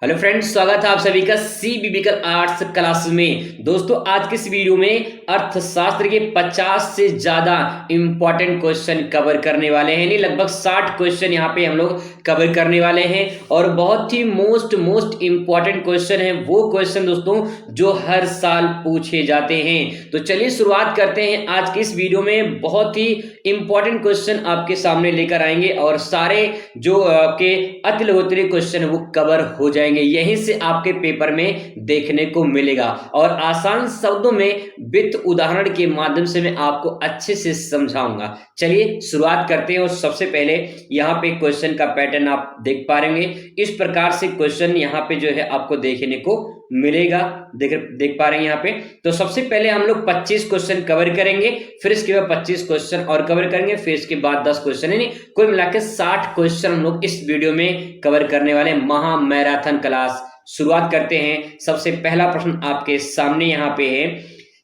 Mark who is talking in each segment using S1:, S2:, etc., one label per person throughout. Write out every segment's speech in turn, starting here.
S1: Hello friends, स्वागत है आप सभी का सी बिब्लिकल आर्ट्स क्लास में। दोस्तों, आज के इस वीडियो में अर्थशास्त्र के 50 से ज्यादा इंपॉर्टेंट क्वेश्चन कवर करने वाले हैं। नहीं, लगभग 60 क्वेश्चन यहाँ पे हम लोग कवर करने वाले हैं और बहुत ही मोस्ट इंपॉर्टेंट क्वेश्चन है वो क्वेश्चन दोस्तों जो हर साल पूछे जाते हैं। तो चलिए शुरुआत करते हैं आज की इस वीडियो में। बहुत ही इंपॉर्टेंट क्वेश्चन आपके सामने लेकर आएंगे और सारे जो आपके अति लघुत्तरीय क्वेश्चन वो कवर हो जाएंगे। यहीं से आपके पेपर में देखने को मिलेगा और आसान शब्दों में वित्त उदाहरण के माध्यम से मैं आपको अच्छे से समझाऊंगा। चलिए शुरुआत करते हैं और सबसे पहले यहाँ पे क्वेश्चन का पैटर्न आप देख पा रहे हैं। इस प्रकार से क्वेश्चन यहाँ पे जो है आपको देखने को मिलेगा। देख पा रहे हैं यहाँ पे। तो सबसे पहले हम लोग 25 क्वेश्चन कवर करेंगे, फिर इसके बाद 25 क्वेश्चन और कवर करेंगे, फिर इसके बाद 10 क्वेश्चन, यानी कुल मिलाकर 60 क्वेश्चन हम लोग इस वीडियो में कवर करने वाले महा मैराथन क्लास। शुरुआत करते हैं। सबसे पहला प्रश्न आपके सामने यहाँ पे है,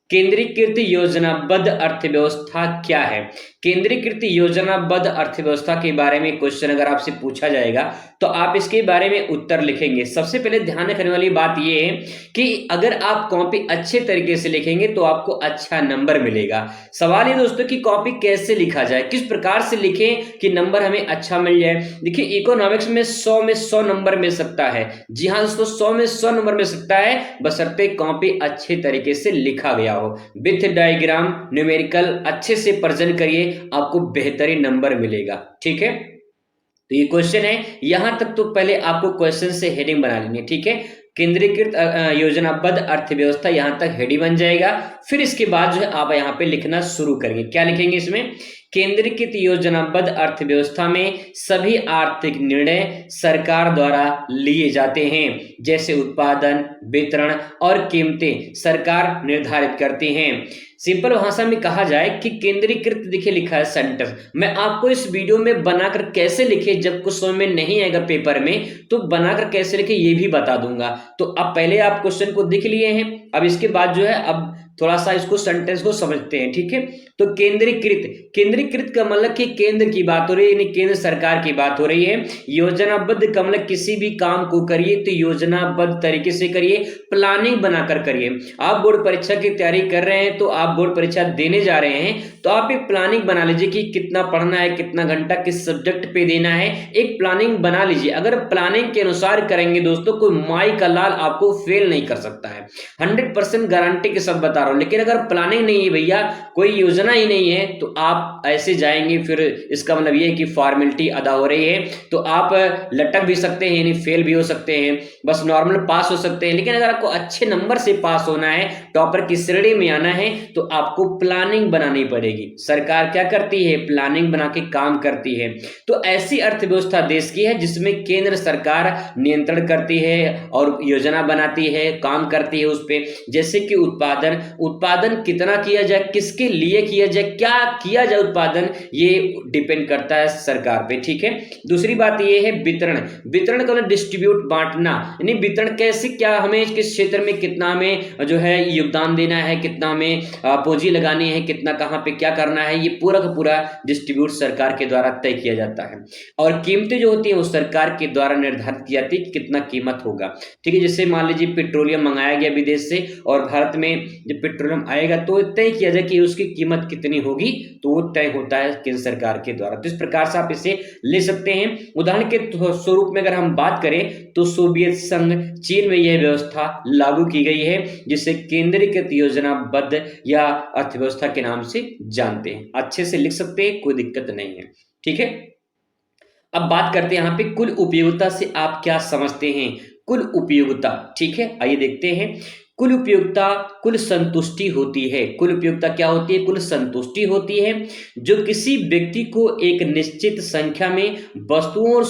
S1: केंद्रीकृत योजनाबद्ध अर्थव्यवस्था क्या है? केंद्रीकृत योजनाबद्ध अर्थव्यवस्था के बारे में क्वेश्चन अगर आपसे पूछा जाएगा तो आप इसके बारे में उत्तर लिखेंगे। सबसे पहले ध्यान रखने वाली बात यह है कि अगर आप कॉपी अच्छे तरीके से लिखेंगे तो आपको अच्छा नंबर मिलेगा। सवाल है दोस्तों कि कॉपी कैसे लिखा जाए, किस प्रकार से लिखें कि नंबर हमें अच्छा मिल जाए। देखिए, इकोनॉमिक्स में 100 में 100 नंबर मिल सकता है। जी हाँ दोस्तों, 100 में 100 नंबर मिल सकता है, बशर्ते कॉपी अच्छे तरीके से लिखा गया हो। विथ डायग्राम, न्यूमेरिकल अच्छे से प्रेजेंट करिए, आपको बेहतरीन नंबर मिलेगा। ठीक है, तो ये क्वेश्चन है। यहां तक तो पहले आपको क्वेश्चन से हेडिंग बना लेनी है। ठीक है, केंद्रीकृत योजनाबद्ध अर्थव्यवस्था, यहां तक हेडिंग बन जाएगा। फिर इसके बाद जो है आप यहां पे लिखना शुरू करेंगे। क्या लिखेंगे इसमें? केंद्रीकृत योजनाबद्ध अर्थव्यवस्था में सभी आर्थिक निर्णय सरकार द्वारा लिए जाते हैं, जैसे उत्पादन, वितरण और कीमतें सरकार निर्धारित करती हैं। सिंपल भाषा में कहा जाए कि केंद्रीकृत, देखिए लिखा है सेंटर। मैं आपको इस वीडियो में बनाकर कैसे लिखे, जब कुछ समझ में नहीं आएगा पेपर में तो बनाकर कैसे लिखे ये भी बता दूंगा। तो अब पहले आप क्वेश्चन को देख लिए हैं, अब इसके बाद जो है अब थोड़ा सा इसको सेंटेंस को समझते हैं। ठीक है, तो केंद्रीकृत, केंद्रीकृत का मतलब कि केंद्र की बात हो रही है, यानी केंद्र सरकार की बात हो रही है। योजनाबद्ध का मतलब किसी भी काम को करिए तो योजनाबद्ध तरीके से करिए, प्लानिंग बनाकर करिए। आप बोर्ड परीक्षा की तैयारी कर रहे हैं तो आप बोर्ड परीक्षा देने जा रहे हैं तो आप एक प्लानिंग बना लीजिए कि कितना पढ़ना है, कितना घंटा किस सब्जेक्ट पे देना है, एक प्लानिंग बना लीजिए। अगर प्लानिंग के अनुसार करेंगे दोस्तों, कोई माई का लाल आपको फेल नहीं कर सकता है। 100% गारंटी के साथ बता रहा हूं। लेकिन अगर प्लानिंग नहीं है भैया, कोई योजना ही नहीं है, तो आप ऐसे जाएंगे, फिर इसका मतलब ये है कि फॉर्मेलिटी अदा हो रही है, तो आप लटक भी सकते हैं, यानी फेल भी हो सकते हैं, बस नॉर्मल पास हो सकते हैं। लेकिन अगर आपको अच्छे नंबर से पास होना है, टॉपर की श्रेणी में आना है, तो आपको प्लानिंग बनानी पड़ेगी। सरकार क्या करती है? प्लानिंग बना के काम करती है। तो ऐसी अर्थव्यवस्था देश की है जिसमें केंद्र सरकार नियंत्रण करती है और योजना बनाती है, काम करती है उस पर। जैसे कि उत्पादन, उत्पादन कितना किया जाए, किसके लिए किया जाए, क्या किया जाए उत्पादन, ये डिपेंड करता है सरकार पे। ठीक है, दूसरी बात ये है वितरण। वितरण का डिस्ट्रीब्यूट, बांटना, यानी वितरण कैसे, क्या हमें किस क्षेत्र में कितना हमें जो है योगदान देना है, कितना हमें पूंजी लगानी है, कितना कहां पे क्या करना है, ये पूरा का पूरा डिस्ट्रीब्यूट सरकार के द्वारा तय किया जाता है। और कीमतें जो होती है वो सरकार के द्वारा निर्धारित की जाती है कि कितना कीमत होगा। ठीक है, जैसे मान लीजिए पेट्रोलियम मंगाया गया विदेश से और भारत में जब पेट्रोलियम आएगा तो तय किया जाए कि उसकी कीमत कितनी होगी, तो वो तय होता है केंद्र सरकार के द्वारा। तो इस प्रकार से आप इसे ले सकते हैं। उदाहरण के स्वरूप में अगर हम बात करें तो सोवियत संघ, चीन में यह व्यवस्था लागू की गई है, जिसे केंद्रीकृत योजनाबद्ध या अर्थव्यवस्था के नाम से जानते हैं। अच्छे से लिख सकते हैं, कोई दिक्कत नहीं है। ठीक है, अब बात करते हैं यहाँ पे कुल उपयोगिता से आप क्या समझते हैं। कुल उपयोगिता, ठीक है, आइए देखते हैं। कुल उपयोगिता कुल संतुष्टि होती है। कुल उपयोगिता क्या होती है? कुल संतुष्टि होती है जो किसी व्यक्ति को एक निश्चित संख्या में वस्तुओं और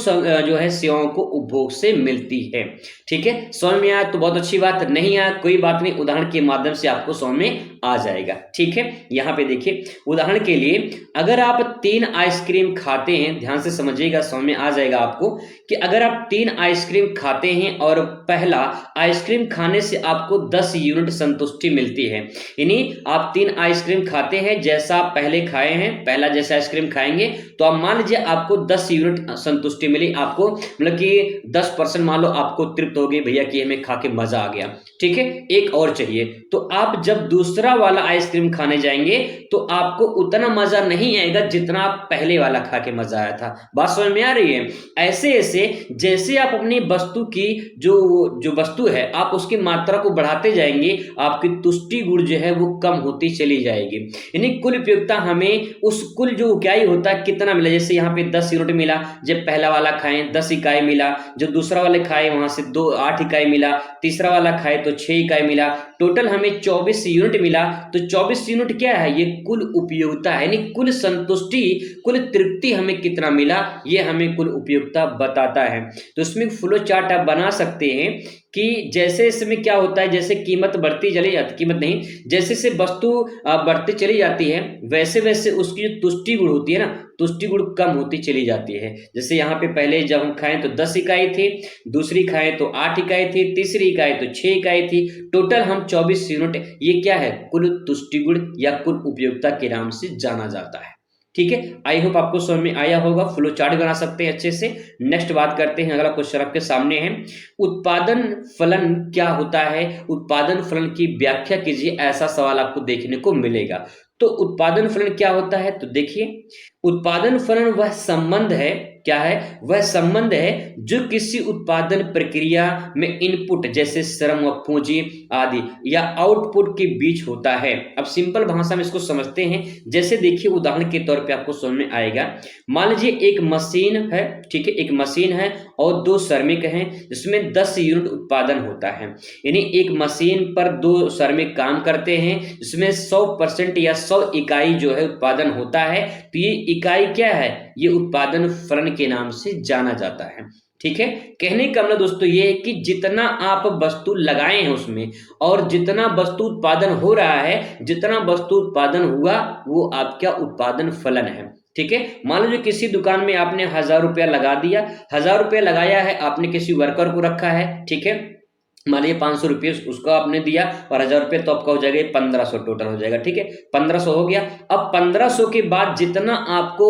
S1: जो है सेवाओं को उपभोग से मिलती है। ठीक है, समझ में आया तो बहुत अच्छी बात, नहीं आया कोई बात नहीं, उदाहरण के माध्यम से आपको समझ में आ जाएगा। ठीक है, यहाँ पे देखिए उदाहरण के लिए अगर आप 3 आइसक्रीम खाते हैं, ध्यान से समझिएगा, समझ में आ जाएगा आपको कि अगर आप 3 आइसक्रीम खाते हैं और पहला आइसक्रीम खाने से आपको 10 यूनिट संतुष्टि मिलती है। यानी आप 3 आइसक्रीम खाते हैं, जैसा आप पहले खाए हैं, पहला जैसा आइसक्रीम खाएंगे तो आप मान लीजिए आपको 10 यूनिट संतुष्टि मिली, आपको मतलब कि 10% मान लो आपको तृप्त हो गई, भैया कि हमें खा के मजा आ गया, ठीक है, एक और चाहिए। तो आप जब दूसरा वाला आइसक्रीम खाने जाएंगे तो आपको उतना मजा नहीं आएगा जितना आप पहले वाला खा के मजा आया था। बात समझ में आ रही है? ऐसे ऐसे जैसे आप अपनी वस्तु की जो जो वस्तु है आप उसकी मात्रा को बढ़ाते जाएंगे, आपकी तुष्टि गुण जो है वो कम होती चली जाएगी। यानी कुल उपयोगिता हमें उस कुल जो इकाई होता है कितना मिला, जैसे यहाँ पे 10 यूनिट मिला, जब पहला वाला खाएं 10 इकाई मिला, जो दूसरा वाले खाए वहां से 8 इकाई मिला, तीसरा वाला खाए तो 6 इकाई मिला, टोटल हमें 24 यूनिट मिला। तो 24 यूनिट क्या है? ये कुल उपयोगिता है, यानी कुल संतुष्टि, कुल तृप्ति हमें कितना मिला, ये हमें कुल उपयोगिता बताता है। तो इसमें फ्लो चार्ट आप बना सकते हैं कि जैसे इसमें क्या होता है, जैसे कीमत बढ़ती चली जाती, कीमत नहीं, जैसे से वस्तु बढ़ती चली जाती है वैसे वैसे उसकी जो तुष्टि गुण होती है ना, तुष्टि गुण कम होती चली जाती है। जैसे यहाँ पे पहले जब हम खाएं तो 10 इकाई थी, दूसरी खाएं तो 8 इकाई थी, तीसरी इकाई तो 6 इकाई थी, टोटल हम 24 यूनिट, ये क्या है? कुल तुष्टि गुण या कुल उपयोगिता के नाम से जाना जाता है। ठीक है, आई होप आपको समझ में आया होगा। फ्लो चार्ट बना सकते हैं अच्छे से। नेक्स्ट बात करते हैं, अगला क्वेश्चन आपके सामने है, उत्पादन फलन क्या होता है? उत्पादन फलन की व्याख्या कीजिए, ऐसा सवाल आपको देखने को मिलेगा। तो उत्पादन फलन क्या होता है? तो देखिए, उत्पादन फलन वह संबंध है, क्या है? वह संबंध है जो किसी उत्पादन प्रक्रिया में इनपुट जैसे श्रम व पूंजी आदि या आउटपुट के बीच होता है। अब सिंपल भाषा में इसको समझते हैं, जैसे देखिए उदाहरण के तौर पे आपको समझ में आएगा। मान लीजिए एक मशीन है, ठीक है, एक मशीन है और 2 श्रमिक हैं जिसमें 10 यूनिट उत्पादन होता है। यानी एक मशीन पर 2 श्रमिक काम करते हैं जिसमें 100% या 100 इकाई जो है उत्पादन होता है। तो ये इकाई क्या है? ये उत्पादन फलन के नाम से जाना जाता है। ठीक है, कहने का मतलब दोस्तों ये है कि जितना आप वस्तु लगाए हैं उसमें और जितना वस्तु उत्पादन हो रहा है, जितना वस्तु उत्पादन हुआ वो आपका उत्पादन फलन है। ठीक है, मान लीजिए किसी दुकान में आपने 1000 रुपया लगा दिया, 1000 रुपया लगाया है, आपने किसी वर्कर को रखा है, ठीक है, मान लीजिए 500 रुपये उसको आपने दिया और 1000 रुपये तो आपका हो जाएगा 1500 टोटल हो जाएगा। ठीक है, 1500 हो गया। अब 1500 के बाद जितना आपको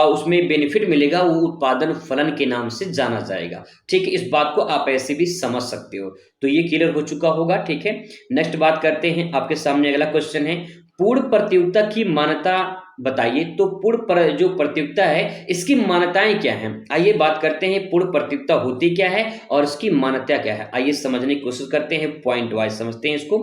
S1: उसमें बेनिफिट मिलेगा वो उत्पादन फलन के नाम से जाना जाएगा। ठीक है, इस बात को आप ऐसे भी समझ सकते हो। तो ये क्लियर हो चुका होगा। ठीक है, नेक्स्ट बात करते हैं, आपके सामने अगला क्वेश्चन है, पूर्ण प्रतियोगिता की मान्यता बताइए। तो पूर्ण जो प्रतियोगिता है इसकी मान्यताएं क्या हैं? आइए बात करते हैं पूर्ण प्रतियोगिता होती क्या है और इसकी मान्यता क्या है। आइए समझने की कोशिश करते हैं, पॉइंट वाइज समझते हैं इसको।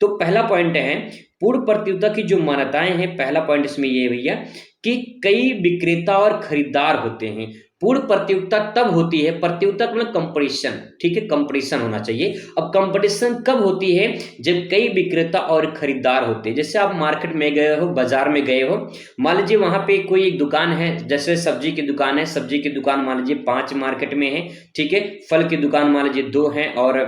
S1: तो पहला पॉइंट है पूर्ण प्रतियोगिता की जो मान्यताएं हैं। पहला पॉइंट इसमें ये भैया कि कई विक्रेता और खरीदार होते हैं। पूर्ण प्रतियोगिता तब होती है, प्रतियोगिता मतलब कंपटीशन, ठीक है, कंपटीशन होना चाहिए। अब कंपटीशन कब होती है? जब कई विक्रेता और खरीदार होते हैं। जैसे आप मार्केट में गए हो, बाजार में गए हो, मान लीजिए वहां पे कोई एक दुकान है, जैसे सब्जी की दुकान है, सब्जी की दुकान मान लीजिए 5 मार्केट में है, ठीक है, फल की दुकान मान लीजिए 2 है और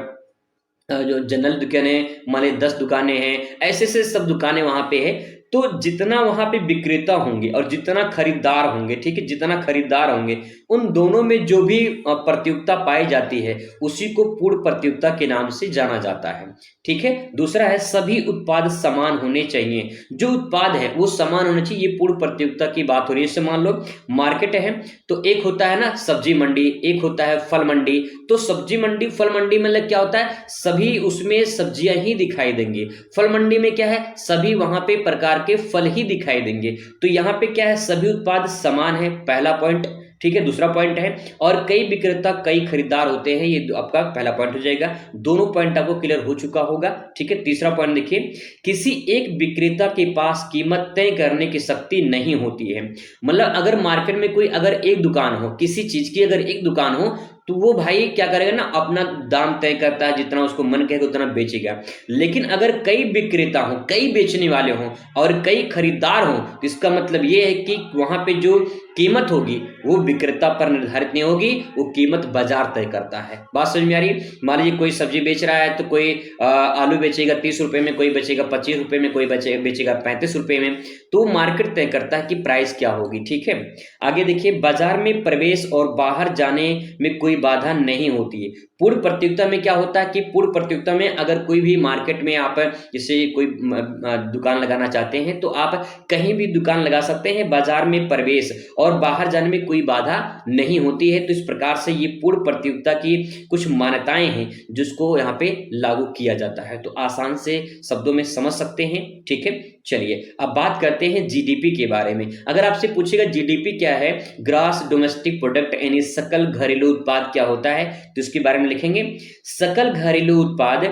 S1: जो जनरल दुकानें मान लीजिए 10 दुकानें हैं, ऐसे से सब दुकानें वहां पे है। तो जितना वहां पे विक्रेता होंगे और जितना खरीदार होंगे, ठीक है, जितना खरीदार होंगे, उन दोनों में जो भी प्रतियोगिता पाई जाती है उसी को पूर्ण प्रतियोगिता के नाम से जाना जाता है। ठीक है, दूसरा है सभी उत्पाद समान होने चाहिए। जो उत्पाद है वो समान होने चाहिए, ये पूर्ण प्रतियोगिता की बात हो रही है। जैसे मान लो मार्केट है तो एक होता है ना सब्जी मंडी, एक होता है फल मंडी। तो सब्जी मंडी फल मंडी मतलब क्या होता है? सभी उसमें सब्जियां ही दिखाई देंगी। फल मंडी में क्या है? सभी वहां पे प्रकार के फल ही दिखाई देंगे। तो यहाँ पे क्या है? सभी उत्पाद समान है, पहला पॉइंट। ठीक है, दूसरा पॉइंट है और कई विक्रेता कई खरीदार होते हैं, ये आपका पहला पॉइंट हो जाएगा। दोनों पॉइंट आपको क्लियर हो चुका होगा। ठीक है, तीसरा पॉइंट देखिए, किसी एक विक्रेता के पास कीमत तय करने की शक्ति नहीं होती है। मतलब अगर मार्केट में कोई अगर एक दुकान हो, किसी चीज की अगर एक दुकान हो तो वो भाई क्या करेगा ना, अपना दाम तय करता है, जितना उसको मन कहेगा उतना बेचेगा। लेकिन अगर कई विक्रेता हो, कई बेचने वाले हों और कई खरीदार हों तो इसका मतलब ये है कि वहां पे जो कीमत होगी वो विक्रेता पर निर्धारित नहीं होगी, वो कीमत बाजार तय करता है। बात समझ में आ रही है? मान लीजिए कोई सब्जी बेच रहा है तो कोई आलू बेचेगा 30 रुपए में, कोई बेचेगा 25 रुपए में, कोई बेचेगा 35 रुपए में। तो मार्केट तय करता है कि प्राइस क्या होगी। ठीक है, आगे देखिए, बाजार में प्रवेश और बाहर जाने में कोई बाधा नहीं होती है। पूर्ण प्रतियोगिता में क्या होता है कि पूर्ण प्रतियोगिता में अगर कोई भी मार्केट में आप जैसे कोई दुकान लगाना चाहते हैं तो आप कहीं भी दुकान लगा सकते हैं, बाजार में प्रवेश और बाहर जाने में कोई बाधा नहीं होती है। तो इस प्रकार से ये पूर्ण प्रतियोगिता की कुछ मान्यताएं हैं जिसको यहाँ पे लागू किया जाता है। तो आसान से शब्दों में समझ सकते हैं, ठीक है। चलिए अब बात करते हैं जीडीपी के बारे में। अगर आपसे पूछेगा जीडीपी क्या है, ग्रॉस डोमेस्टिक प्रोडक्ट यानी सकल घरेलू उत्पाद क्या होता है, तो इसके बारे में लिखेंगे सकल घरेलू उत्पाद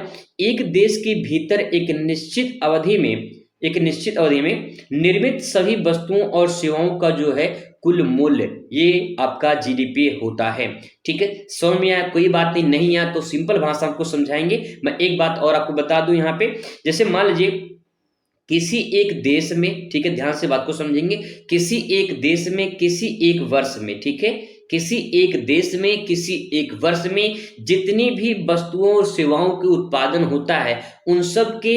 S1: एक देश के भीतर एक निश्चित अवधि में निर्मित सभी वस्तुओं और सेवाओं का जो है कुल मूल्य, ये आपका जीडीपी होता है, ठीक है। समझ में आया? कोई बात नहीं आया तो सिंपल भाषा आपको समझाएंगे। मैं एक बात और आपको बता दूं यहाँ पे, जैसे मान लीजिए किसी एक देश में, ठीक है, ध्यान से बात को समझेंगे, किसी एक देश में किसी एक वर्ष में, ठीक है, किसी एक देश में किसी एक वर्ष में जितनी भी वस्तुओं और सेवाओं के उत्पादन होता है उन सब के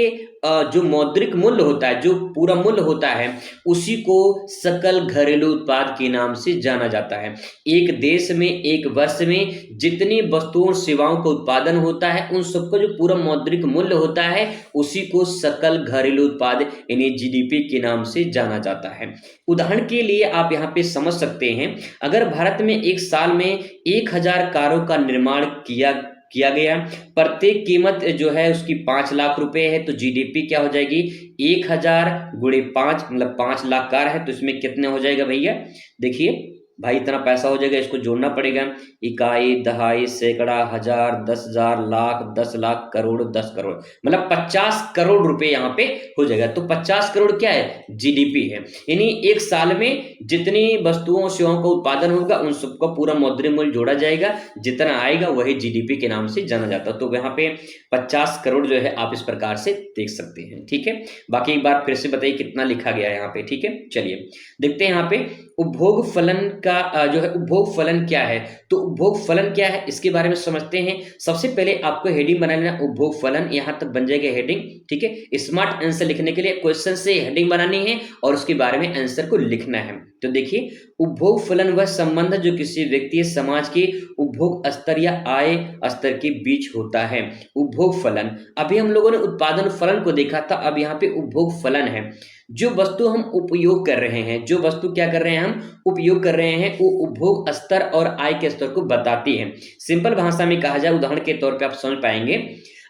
S1: जो मौद्रिक मूल्य होता है, जो पूरा मूल्य होता है, उसी को सकल घरेलू उत्पाद के नाम से जाना जाता है। एक देश में एक वर्ष में जितनी वस्तुओं और सेवाओं का उत्पादन होता है उन सबका जो पूरा मौद्रिक मूल्य होता है उसी को सकल घरेलू उत्पाद यानी जीडीपी के नाम से जाना जाता है। उदाहरण के लिए आप यहाँ पे समझ सकते हैं, अगर भारत में एक साल में 1000 कारों का निर्माण किया गया, प्रत्येक कीमत जो है उसकी 5 लाख रुपए है, तो जीडीपी क्या हो जाएगी 1000 गुणे 5 मतलब 5 लाख कार है, तो इसमें कितने हो जाएगा भैया, देखिए भाई इतना पैसा हो जाएगा, इसको जोड़ना पड़ेगा, इकाई, दहाई, सैकड़ा, हजार, 10,000, लाख, 10 लाख, करोड़, 10 करोड़, मतलब 50 करोड़ रुपए यहाँ पे हो जाएगा। तो 50 करोड़ क्या है, जीडीपी है। यानी एक साल में जितनी वस्तुओं और सेवाओं का उत्पादन होगा उन सबका पूरा मौद्रिक मूल्य जोड़ा जाएगा, जितना आएगा वही जीडीपी के नाम से जाना जाता है। तो यहाँ पे 50 करोड़ जो है आप इस प्रकार से देख सकते हैं, ठीक है। बाकी एक बार फिर से बताइए कितना लिखा गया है यहाँ पे, ठीक है। चलिए देखते हैं यहाँ पे उपभोग फलन का जो है, उपभोग फलन क्या है, तो उपभोग फलन क्या है इसके बारे में समझते हैं। सबसे पहले आपको हेडिंग बना लेना, उपभोग फलन, यहां तक बन जाएगा हेडिंग, ठीक है। स्मार्ट आंसर लिखने के लिए क्वेश्चन से हेडिंग बनानी है और उसके बारे में आंसर को लिखना है। तो देखिए उपभोग फलन वह संबंध जो किसी व्यक्ति या समाज के उपभोग स्तर या आय स्तर के बीच होता है। उपभोग फलन, अभी हम लोगों ने उत्पादन फलन को देखा था, अब यहाँ पे उपभोग फलन है। जो वस्तु हम उपयोग कर रहे हैं, जो वस्तु क्या कर रहे हैं हम उपयोग कर रहे हैं, वो उपभोग स्तर और आय के स्तर को बताती है। सिंपल भाषा में कहा जाए, उदाहरण के तौर पे आप समझ पाएंगे,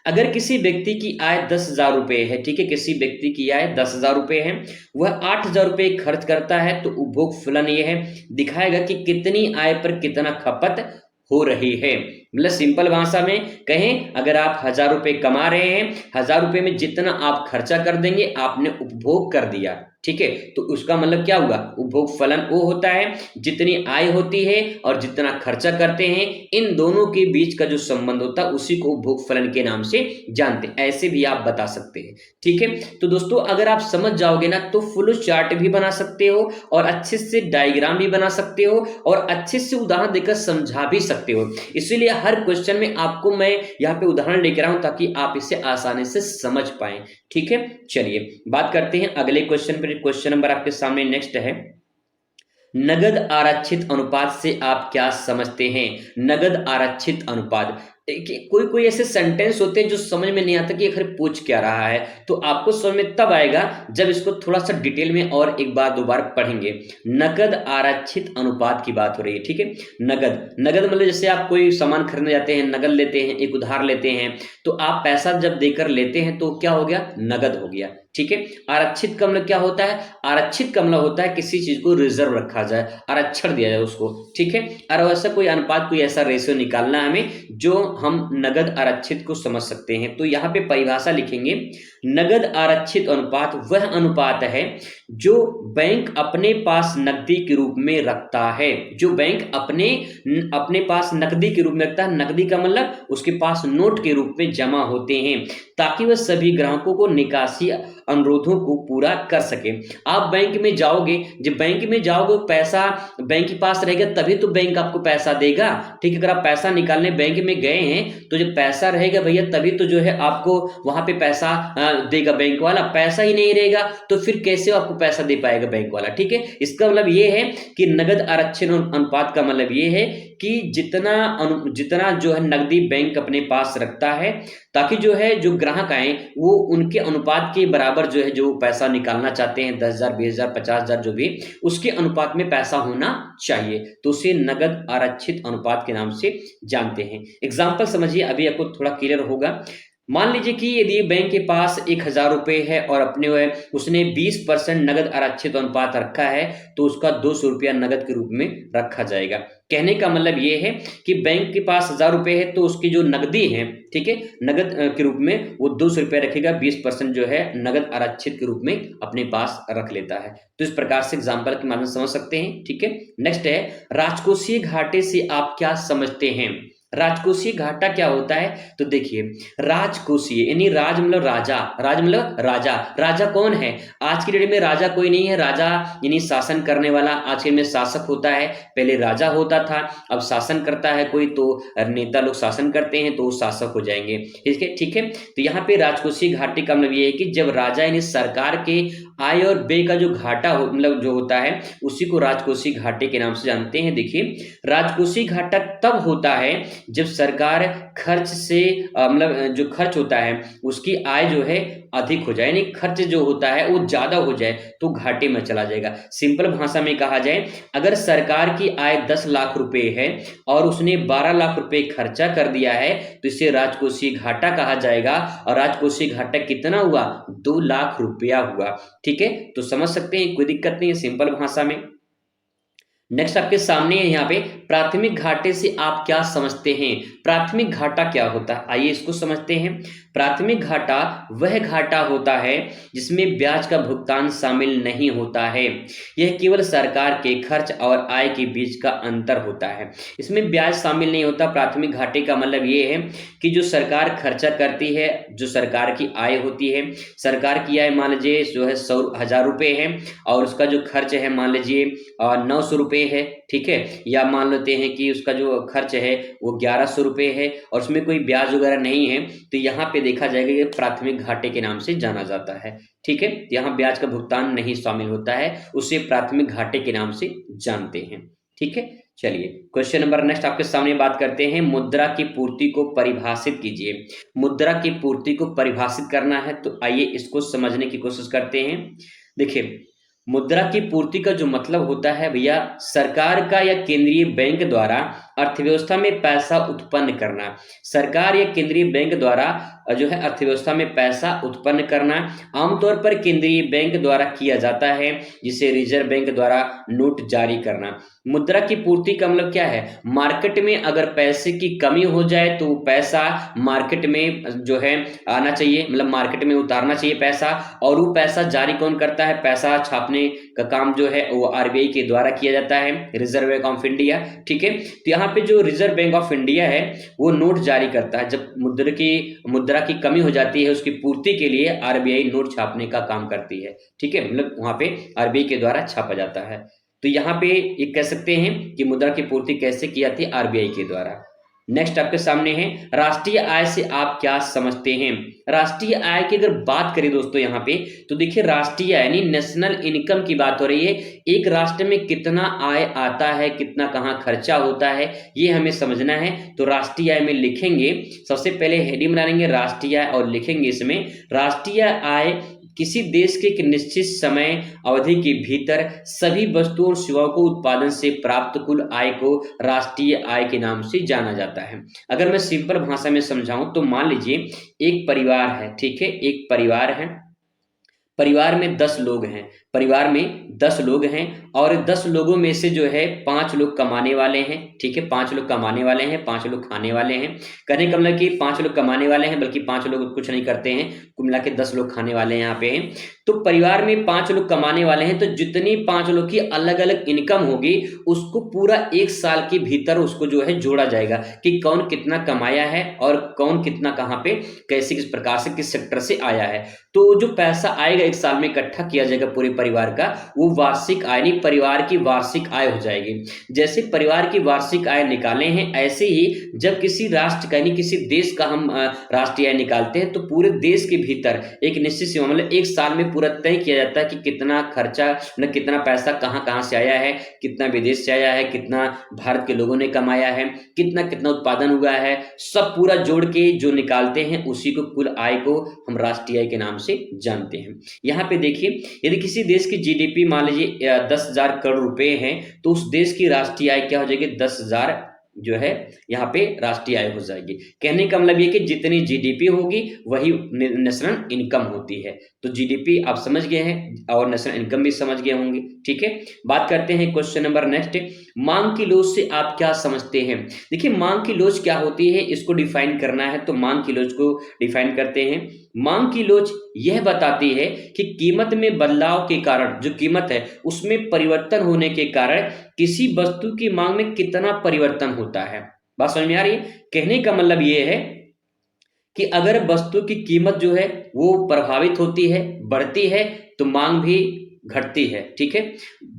S1: अगर किसी व्यक्ति की आय 10,000 रुपए है, ठीक है, किसी व्यक्ति की आय 10,000 रुपए है, वह 8,000 रुपए खर्च करता है, तो उपभोग फलन ये है, दिखाएगा कि कितनी आय पर कितना खपत हो रही है। मतलब सिंपल भाषा में कहें, अगर आप 1,000 रुपए कमा रहे हैं, 1,000 रुपए में जितना आप खर्चा कर देंगे आपने उपभोग कर दिया, ठीक है, तो उसका मतलब क्या हुआ, उपभोग फलन वो होता है जितनी आय होती है और जितना खर्चा करते हैं, इन दोनों के बीच का जो संबंध होता है उसी को उपभोग फलन के नाम से जानते हैं। ऐसे भी आप बता सकते हैं, ठीक है। तो दोस्तों अगर आप समझ जाओगे ना तो फ्लो चार्ट भी बना सकते हो और अच्छे से डायग्राम भी बना सकते हो और अच्छे से उदाहरण देकर समझा भी सकते हो। इसीलिए हर क्वेश्चन में आपको मैं यहाँ पे उदाहरण लेकर आऊं ताकि आप इसे आसानी से समझ पाएं, ठीक है। चलिए बात करते हैं अगले क्वेश्चन पर। क्वेश्चन नंबर आपके सामने नेक्स्ट है, नगद आरक्षित अनुपात से आप क्या समझते हैं। नगद आरक्षित अनुपात, कोई कोई ऐसे सेंटेंस होते हैं जो समझ में नहीं आता कि आखिर पूछ क्या रहा है, तो आपको समझ में तब आएगा जब इसको थोड़ा सा डिटेल में और एक बार दो बार पढ़ेंगे। नगद आरक्षित अनुपात की बात हो रही है, ठीक है। नगद मतलब जैसे आप कोई सामान खरीदने जाते हैं, नगद लेते हैं, एक उधार लेते हैं, तो आप पैसा जब देकर लेते हैं तो क्या हो गया, नगद हो गया, ठीक है। आरक्षित का मतलब क्या होता है, आरक्षित का मतलब होता है किसी चीज को रिजर्व रखा जाए, आरक्षण दिया जाए उसको, ठीक है। और वैसा कोई अनुपात, कोई ऐसा रेशियो निकालना है हमें जो हम नगद आरक्षित को समझ सकते हैं। तो यहाँ पे परिभाषा लिखेंगे, नगद आरक्षित अनुपात वह अनुपात है जो बैंक अपने पास नकदी के रूप में रखता है, जो बैंक अपने पास नकदी के रूप में रखता है। नकदी का मतलब उसके पास नोट के रूप में जमा होते हैं ताकि वह सभी ग्राहकों को निकासी अनुरोधों को पूरा कर सके। आप बैंक में जाओगे, जब बैंक में जाओगे पैसा बैंक के पास रहेगा तभी तो बैंक आपको पैसा देगा, ठीक है। अगर आप पैसा निकालने बैंक में गए हैं तो जब पैसा रहेगा भैया तभी तो जो है आपको वहां पे पैसा देगा बैंक वाला। पैसा ही नहीं रहेगा तो फिर कैसे आपको पैसा दे पाएगा बैंक वाला, ठीक है। इसका मतलब ये है कि नगद आरक्षण अनुपात का मतलब ये है कि जितना जो है नकदी बैंक अपने पास रखता है, ताकि जो है जो ग्राहक आए वो उनके अनुपात के बराबर जो है जो पैसा निकालना चाहते हैं 10,000 20,000 50,000 जो भी, उसके अनुपात में पैसा होना चाहिए, तो उसे नगद आरक्षित अनुपात के नाम से जानते हैं। एग्जाम्पल समझिए, अभी आपको थोड़ा क्लियर होगा। मान लीजिए कि यदि बैंक के पास 1,000 रुपए है और अपने उसने 20% नगद आरक्षित अनुपात रखा है, तो उसका 200 रुपया नगद के रूप में रखा जाएगा। कहने का मतलब ये है कि बैंक के पास 1,000 रुपए है तो उसकी जो नकदी है, ठीक है, नगद के रूप में वो 200 रुपया रखेगा, 20% जो है नगद आरक्षित के रूप में अपने पास रख लेता है। तो इस प्रकार से एग्जाम्पल के माध्यम से समझ सकते हैं, ठीक है। नेक्स्ट है, राजकोषीय घाटे से आप क्या समझते हैं। राजकोषीय घाटा क्या होता है, तो देखिए राजकोषीय यानी राज मतलब राजा, राज मतलब राजा। राजा कौन है, आज की डेट में राजा कोई नहीं है। राजा यानी शासन करने वाला, आज के में शासक होता है, पहले राजा होता था, अब शासन करता है कोई, तो नेता लोग शासन करते हैं तो वो शासक हो जाएंगे, ठीक है, ठीक है। तो यहाँ पे राजकोषीय घाटे का मतलब ये है कि जब राजा यानी सरकार के आय और व्यय का जो घाटा हो मतलब जो होता है उसी को राजकोषीय घाटे के नाम से जानते हैं। देखिए राजकोषीय घाटा तब होता है जब सरकार खर्च से मतलब जो खर्च होता है उसकी आय जो है अधिक हो जाए, यानी खर्च जो होता है वो ज्यादा हो जाए तो घाटे में चला जाएगा। सिंपल भाषा में कहा जाए, अगर सरकार की आय 10 लाख रुपए है और उसने 12 लाख रुपए खर्चा कर दिया है तो इसे राजकोषीय घाटा कहा जाएगा। और राजकोषीय घाटा कितना हुआ, 2 लाख रुपया हुआ, ठीक है। तो समझ सकते हैं, कोई दिक्कत नहीं है सिंपल भाषा में। नेक्स्ट आपके सामने है यहाँ पे, प्राथमिक घाटे से आप क्या समझते हैं। प्राथमिक घाटा क्या होता है, आइए इसको समझते हैं। प्राथमिक घाटा वह घाटा होता है जिसमें ब्याज का भुगतान शामिल नहीं होता है। यह केवल सरकार के खर्च और आय के बीच का अंतर होता है, इसमें ब्याज शामिल नहीं होता। प्राथमिक घाटे का मतलब ये है कि जो सरकार खर्चा करती है, जो सरकार की आय होती है, सरकार की आय मान लीजिए जो है 100,000 रुपए है और उसका जो खर्च है मान लीजिए 900 रुपए है, ठीक है, या मान लेते हैं कि उसका जो खर्च है वो 1100 रुपए है और उसमें कोई ब्याज वगैरह नहीं है, तो यहाँ पे देखा जाएगा ये प्राथमिक घाटे के नाम से जाना जाता है, ठीक है। यहाँ ब्याज का भुगतान नहीं शामिल होता है, उसे प्राथमिक घाटे के नाम से जानते हैं, ठीक है। चलिए क्वेश्चन नंबर नेक्स्ट आपके सामने बात करते हैं, मुद्रा की पूर्ति को परिभाषित कीजिए। मुद्रा की पूर्ति को परिभाषित करना है तो आइए इसको समझने की कोशिश करते हैं। देखिए मुद्रा की पूर्ति का जो मतलब होता है भैया, सरकार का या केंद्रीय बैंक द्वारा अर्थव्यवस्था में पैसा उत्पन्न करना। सरकार या केंद्रीय बैंक द्वारा जो है अर्थव्यवस्था में पैसा उत्पन्न करना आमतौर पर केंद्रीय बैंक द्वारा किया जाता है, जिसे रिजर्व बैंक द्वारा नोट जारी करना। मुद्रा की पूर्ति का मतलब क्या है, मार्केट में अगर पैसे की कमी हो जाए तो पैसा मार्केट में जो है आना चाहिए, मतलब मार्केट में उतारना चाहिए पैसा, और वो पैसा जारी कौन करता है, पैसा छापने का काम जो है वो आरबीआई के द्वारा किया जाता है, रिजर्व बैंक ऑफ इंडिया, ठीक है। तो यहाँ पे जो रिजर्व बैंक ऑफ इंडिया है वो नोट जारी करता है, जब मुद्रा की कमी हो जाती है उसकी पूर्ति के लिए आरबीआई नोट छापने का काम करती है, ठीक है, मतलब वहां पे आरबीआई के द्वारा छापा जाता है। तो यहाँ पे ये कह सकते हैं कि मुद्रा की पूर्ति कैसे की जाती है, आरबीआई के द्वारा। नेक्स्ट आपके सामने है, राष्ट्रीय आय से आप क्या समझते हैं। राष्ट्रीय आय की अगर बात करें दोस्तों यहाँ पे, तो देखिए राष्ट्रीय आय यानी नेशनल इनकम की बात हो रही है। एक राष्ट्र में कितना आय आता है, कितना कहाँ खर्चा होता है, ये हमें समझना है। तो राष्ट्रीय आय में लिखेंगे, सबसे पहले हेडिंग बना लेंगे राष्ट्रीय आय और लिखेंगे इसमें, राष्ट्रीय आय किसी देश के एक निश्चित समय अवधि के भीतर सभी वस्तुओं और सेवाओं को उत्पादन से प्राप्त कुल आय को राष्ट्रीय आय के नाम से जाना जाता है। अगर मैं सिंपल भाषा में समझाऊं तो मान लीजिए एक परिवार है, ठीक है, एक परिवार है, परिवार में 10 लोग हैं, परिवार में 10 लोग हैं और 10 लोगों में से जो है 5 लोग कमाने वाले हैं, ठीक है, 5 लोग कमाने वाले हैं, 5 लोग खाने वाले हैं। कहने का मतलब कि 5 लोग कमाने वाले हैं, बल्कि 5 लोग कुछ नहीं करते हैं, कुल मिला के 10 लोग खाने वाले हैं यहाँ पे हैं। तो परिवार में 5 लोग कमाने वाले हैं, तो जितनी 5 लोग की अलग अलग इनकम होगी उसको पूरा 1 साल के भीतर उसको जो है जोड़ा जाएगा कि कौन कितना कमाया है और कौन कितना कहाँ पे कैसे किस प्रकार से किस सेक्टर से आया है। तो जो पैसा आएगा 1 साल में इकट्ठा किया जाएगा पूरे परिवार का, वो वार्षिक आय नहीं, परिवार की वार्षिक आय हो जाएगी। जैसे परिवार की वार्षिक आय निकाले हैं, ऐसे ही जब किसी राष्ट्र का यानी किसी देश का हम राष्ट्रीय आय निकालते हैं तो पूरे देश के भीतर एक निश्चित सीमा मतलब 1 साल में पूरा तय किया जाता है कि कितना खर्चा न कितना पैसा कहाँ कहाँ से आया है, कितना विदेश से आया है, कितना भारत के लोगों ने कमाया है, कितना कितना उत्पादन हुआ है, सब पूरा जोड़ के जो निकालते हैं उसी को कुल आय को हम राष्ट्रीय आय के नाम से जानते हैं। यहाँ पे देखिए, यदि किसी देश की जीडीपी मान लीजिए 10,000 करोड़ रुपए है, तो उस देश की राष्ट्रीय आय क्या हो जाएगी, 10,000 जो है यहाँ पे राष्ट्रीय आय हो जाएगी। कहने का मतलब ये कि जितनी जीडीपी होगी वही नेशनल इनकम होती है। तो जीडीपी आप समझ गए हैं और नेशनल इनकम भी समझ गए होंगे, ठीक है। बात करते हैं क्वेश्चन नंबर नेक्स्ट, मांग की लोच से आप क्या समझते हैं। देखिए मांग की लोच क्या होती है, इसको डिफाइन करना है तो मांग की लोच को डिफाइन करते हैं। मांग की लोच यह बताती है कि कीमत में बदलाव के कारण, जो कीमत है उसमें परिवर्तन होने के कारण किसी वस्तु की मांग में कितना परिवर्तन होता है। बात समझ में आ रही है। कहने का मतलब यह है कि अगर वस्तु की कीमत जो है वो प्रभावित होती है, बढ़ती है, तो मांग भी घटती है, ठीक है।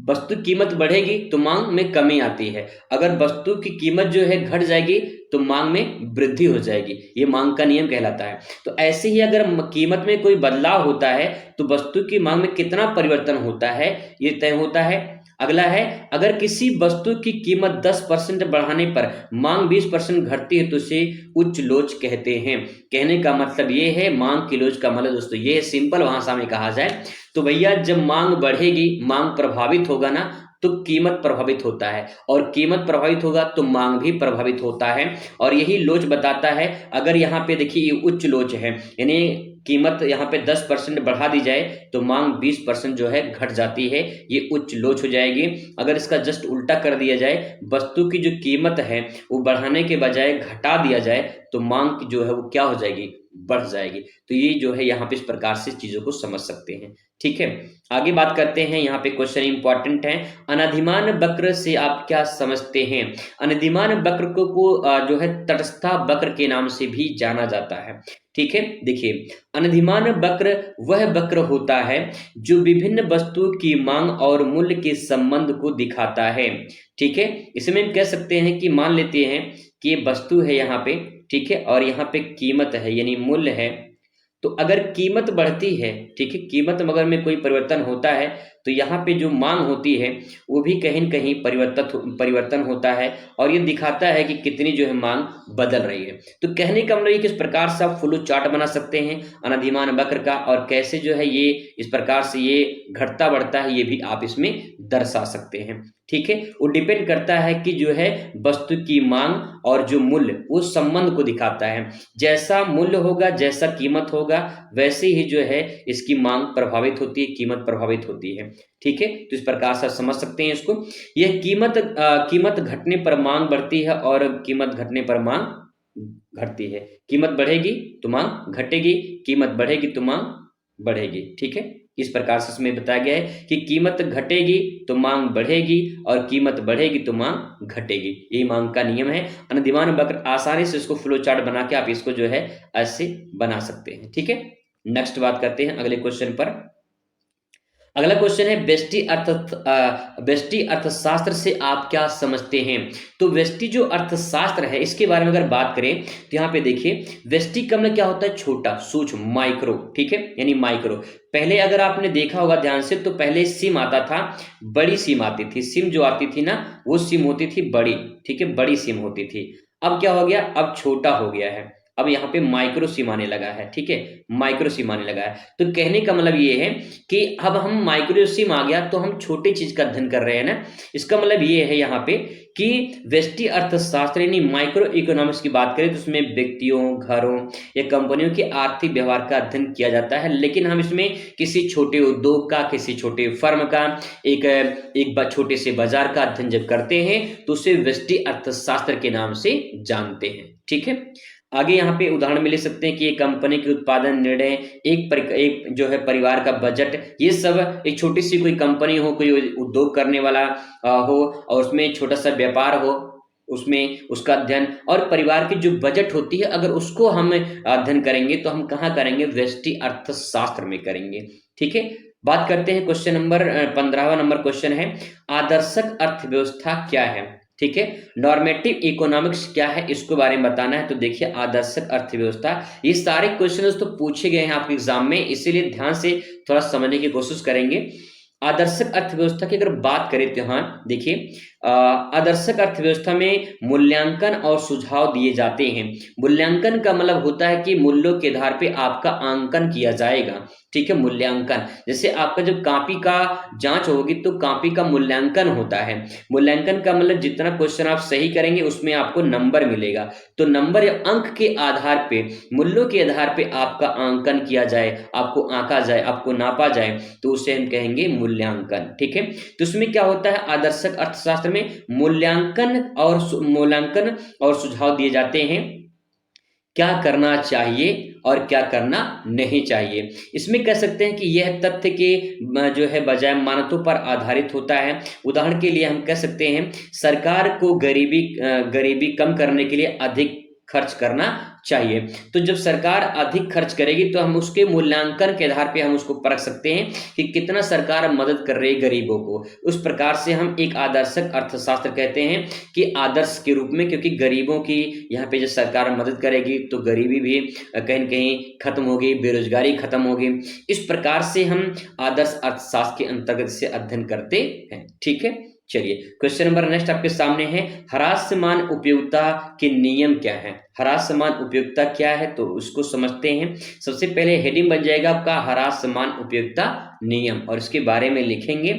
S1: वस्तु कीमत बढ़ेगी तो मांग में कमी आती है, अगर वस्तु की कीमत जो है घट जाएगी तो मांग में वृद्धि हो जाएगी, ये मांग का नियम कहलाता है। तो ऐसे ही अगर कीमत में कोई बदलाव होता है तो वस्तु की मांग में कितना परिवर्तन होता है ये तय होता है। अगला है, अगर किसी वस्तु की कीमत 10% बढ़ाने पर मांग 20% घटती है तो उसे उच्च लोच कहते हैं। कहने का मतलब ये है, मांग की लोच का मतलब दोस्तों ये सिंपल भाषा में कहा जाए तो भैया जब मांग बढ़ेगी, मांग प्रभावित होगा ना, तो कीमत प्रभावित होता है, और कीमत प्रभावित होगा तो मांग भी प्रभावित होता है। और यही लोच बताता है। अगर यहाँ पे देखिए उच्च लोच है, यानी कीमत यहाँ पे 10% बढ़ा दी जाए तो मांग 20% जो है घट जाती है, ये उच्च लोच हो जाएगी। अगर इसका जस्ट उल्टा कर दिया जाए, वस्तु की जो कीमत है वो बढ़ाने के बजाय घटा दिया जाए तो मांग जो है वो क्या हो जाएगी, बढ़ जाएगी। तो ये जो है यहाँ पे इस प्रकार से चीजों को समझ सकते हैं, ठीक है। आगे बात करते हैं, यहाँ पे क्वेश्चन इंपॉर्टेंट है, अनधिमान वक्र से आप क्या समझते हैं। अनधिमान वक्र को जो है तटस्था वक्र के नाम से भी जाना जाता है, ठीक है। देखिए अनधिमान वक्र वह वक्र होता है जो विभिन्न वस्तुओं की मांग और मूल्य के संबंध को दिखाता है, ठीक है। इसमें हम कह सकते हैं कि मान लेते हैं कि ये वस्तु है यहाँ पे, ठीक है, और यहाँ पे कीमत है यानी मूल्य है। तो अगर कीमत बढ़ती है, ठीक है, कीमत मगर में कोई परिवर्तन होता है तो यहाँ पे जो मांग होती है वो भी कहीं न कहीं परिवर्तन होता है, और ये दिखाता है कि कितनी जो है मांग बदल रही है। तो कहने का मतलब ये किस प्रकार से आप फ्लो चार्ट बना सकते हैं अनधिमान वक्र का, और कैसे जो है ये इस प्रकार से ये घटता बढ़ता है ये भी आप इसमें दर्शा सकते हैं, ठीक है। वो डिपेंड करता है कि जो है वस्तु की मांग और जो मूल्य वो संबंध को दिखाता है। जैसा मूल्य होगा, जैसा कीमत होगा, वैसे ही जो है इसकी मांग प्रभावित होती है, कीमत प्रभावित होती है, ठीक है। तो इस प्रकार से समझ सकते हैं इसको। यह कीमत घटने पर मांग बढ़ती है और कीमत घटने पर मांग घटती है। कीमत बढ़ेगी तो मांग घटेगी, कीमत बढ़ेगी तो मांग बढ़ेगी, ठीक है। इस प्रकार से इसमें बताया गया है कि कीमत घटेगी तो मांग बढ़ेगी और कीमत बढ़ेगी तो मांग घटेगी, यही मांग का नियम है। अनधिमान वक्र आसानी से इसको फ्लो चार्ट बना के आप इसको जो है ऐसे बना सकते हैं, ठीक है। नेक्स्ट बात करते हैं अगले क्वेश्चन पर। अगला क्वेश्चन है व्यष्टि अर्थशास्त्र से आप क्या समझते हैं। तो व्यष्टि जो अर्थशास्त्र है इसके बारे में अगर बात करें तो यहाँ पे देखिए व्यष्टि का मतलब क्या होता है, छोटा, सूक्ष्म, माइक्रो, ठीक है, यानी माइक्रो। पहले अगर आपने देखा होगा ध्यान से तो पहले सिम आता था, बड़ी सिम आती थी, सिम जो आती थी ना वो सिम होती थी बड़ी, ठीक है, बड़ी सिम होती थी। अब क्या हो गया, अब छोटा हो गया है, अब यहाँ पे माइक्रो सिम आने लगा है, ठीक है, माइक्रो सिम आने लगा है। तो कहने का मतलब ये है कि अब हम माइक्रो सिम आ गया तो हम छोटी चीज का अध्ययन कर रहे हैं ना। इसका मतलब ये है यहाँ पे कि व्यष्टि अर्थशास्त्र यानी माइक्रो इकोनॉमिक्स की बात करें तो उसमें व्यक्तियों, घरों या कंपनियों के आर्थिक व्यवहार का अध्ययन किया जाता है, लेकिन हम इसमें किसी छोटे उद्योग का, किसी छोटे फर्म का, एक छोटे से बाजार का अध्ययन जब करते हैं तो उसे व्यष्टि अर्थशास्त्र के नाम से जानते हैं, ठीक है। आगे यहाँ पे उदाहरण में ले सकते हैं कि एक कंपनी के उत्पादन निर्णय, एक जो है परिवार का बजट, ये सब एक छोटी सी कोई कंपनी हो, कोई उद्योग करने वाला हो और उसमें छोटा सा व्यापार हो, उसमें उसका अध्ययन और परिवार की जो बजट होती है अगर उसको हम अध्ययन करेंगे तो हम कहाँ करेंगे, व्यष्टि अर्थशास्त्र में करेंगे, ठीक है। बात करते हैं क्वेश्चन नंबर 15वां नंबर क्वेश्चन है, आदर्शक अर्थव्यवस्था क्या है, ठीक है। नॉर्मेटिव इकोनॉमिक्स क्या है, इसको बारे में बताना है। तो देखिए आदर्शक अर्थव्यवस्था, ये सारे क्वेश्चन तो पूछे गए हैं आपके एग्जाम में, इसीलिए ध्यान से थोड़ा समझने की कोशिश करेंगे। आदर्शक अर्थव्यवस्था की अगर बात करें तो हाँ देखिए, आदर्शक अर्थव्यवस्था में मूल्यांकन और सुझाव दिए जाते हैं। मूल्यांकन का मतलब होता है कि मूल्यों के आधार पे आपका आंकन किया जाएगा, ठीक है। मूल्यांकन जैसे आपका जब कॉपी का जांच होगी तो कॉपी का मूल्यांकन होता है। मूल्यांकन का मतलब जितना क्वेश्चन आप सही करेंगे उसमें आपको नंबर मिलेगा, तो नंबर या अंक के आधार पे, मूल्यों के आधार पे आपका आंकन किया जाए, आपको आंका जाए, आपको नापा जाए, तो उसे हम कहेंगे मूल्यांकन, ठीक है। तो उसमें क्या होता है, आदर्शक अर्थशास्त्र में मूल्यांकन और सुझाव दिए जाते हैं, क्या करना चाहिए और क्या करना नहीं चाहिए। इसमें कह सकते हैं कि यह तथ्य के जो है बजाय मानकों पर आधारित होता है। उदाहरण के लिए हम कह सकते हैं सरकार को गरीबी कम करने के लिए अधिक खर्च करना चाहिए। तो जब सरकार अधिक खर्च करेगी तो हम उसके मूल्यांकन के आधार पे हम उसको परख सकते हैं कि कितना सरकार मदद कर रही है गरीबों को। उस प्रकार से हम एक आदर्शक अर्थशास्त्र कहते हैं कि आदर्श के रूप में, क्योंकि गरीबों की यहाँ पे जब सरकार मदद करेगी तो गरीबी भी कहीं न कहीं खत्म होगी, बेरोजगारी खत्म होगी। इस प्रकार से हम आदर्श अर्थशास्त्र के अंतर्गत से अध्ययन करते हैं, ठीक है। चलिए क्वेश्चन नंबर नेक्स्ट आपके सामने है, ह्रासमान उपयोगिता के नियम क्या है। ह्रासमान उपयोगिता क्या है तो उसको समझते हैं। सबसे पहले हेडिंग बन जाएगा आपका ह्रासमान उपयोगिता नियम और इसके बारे में लिखेंगे।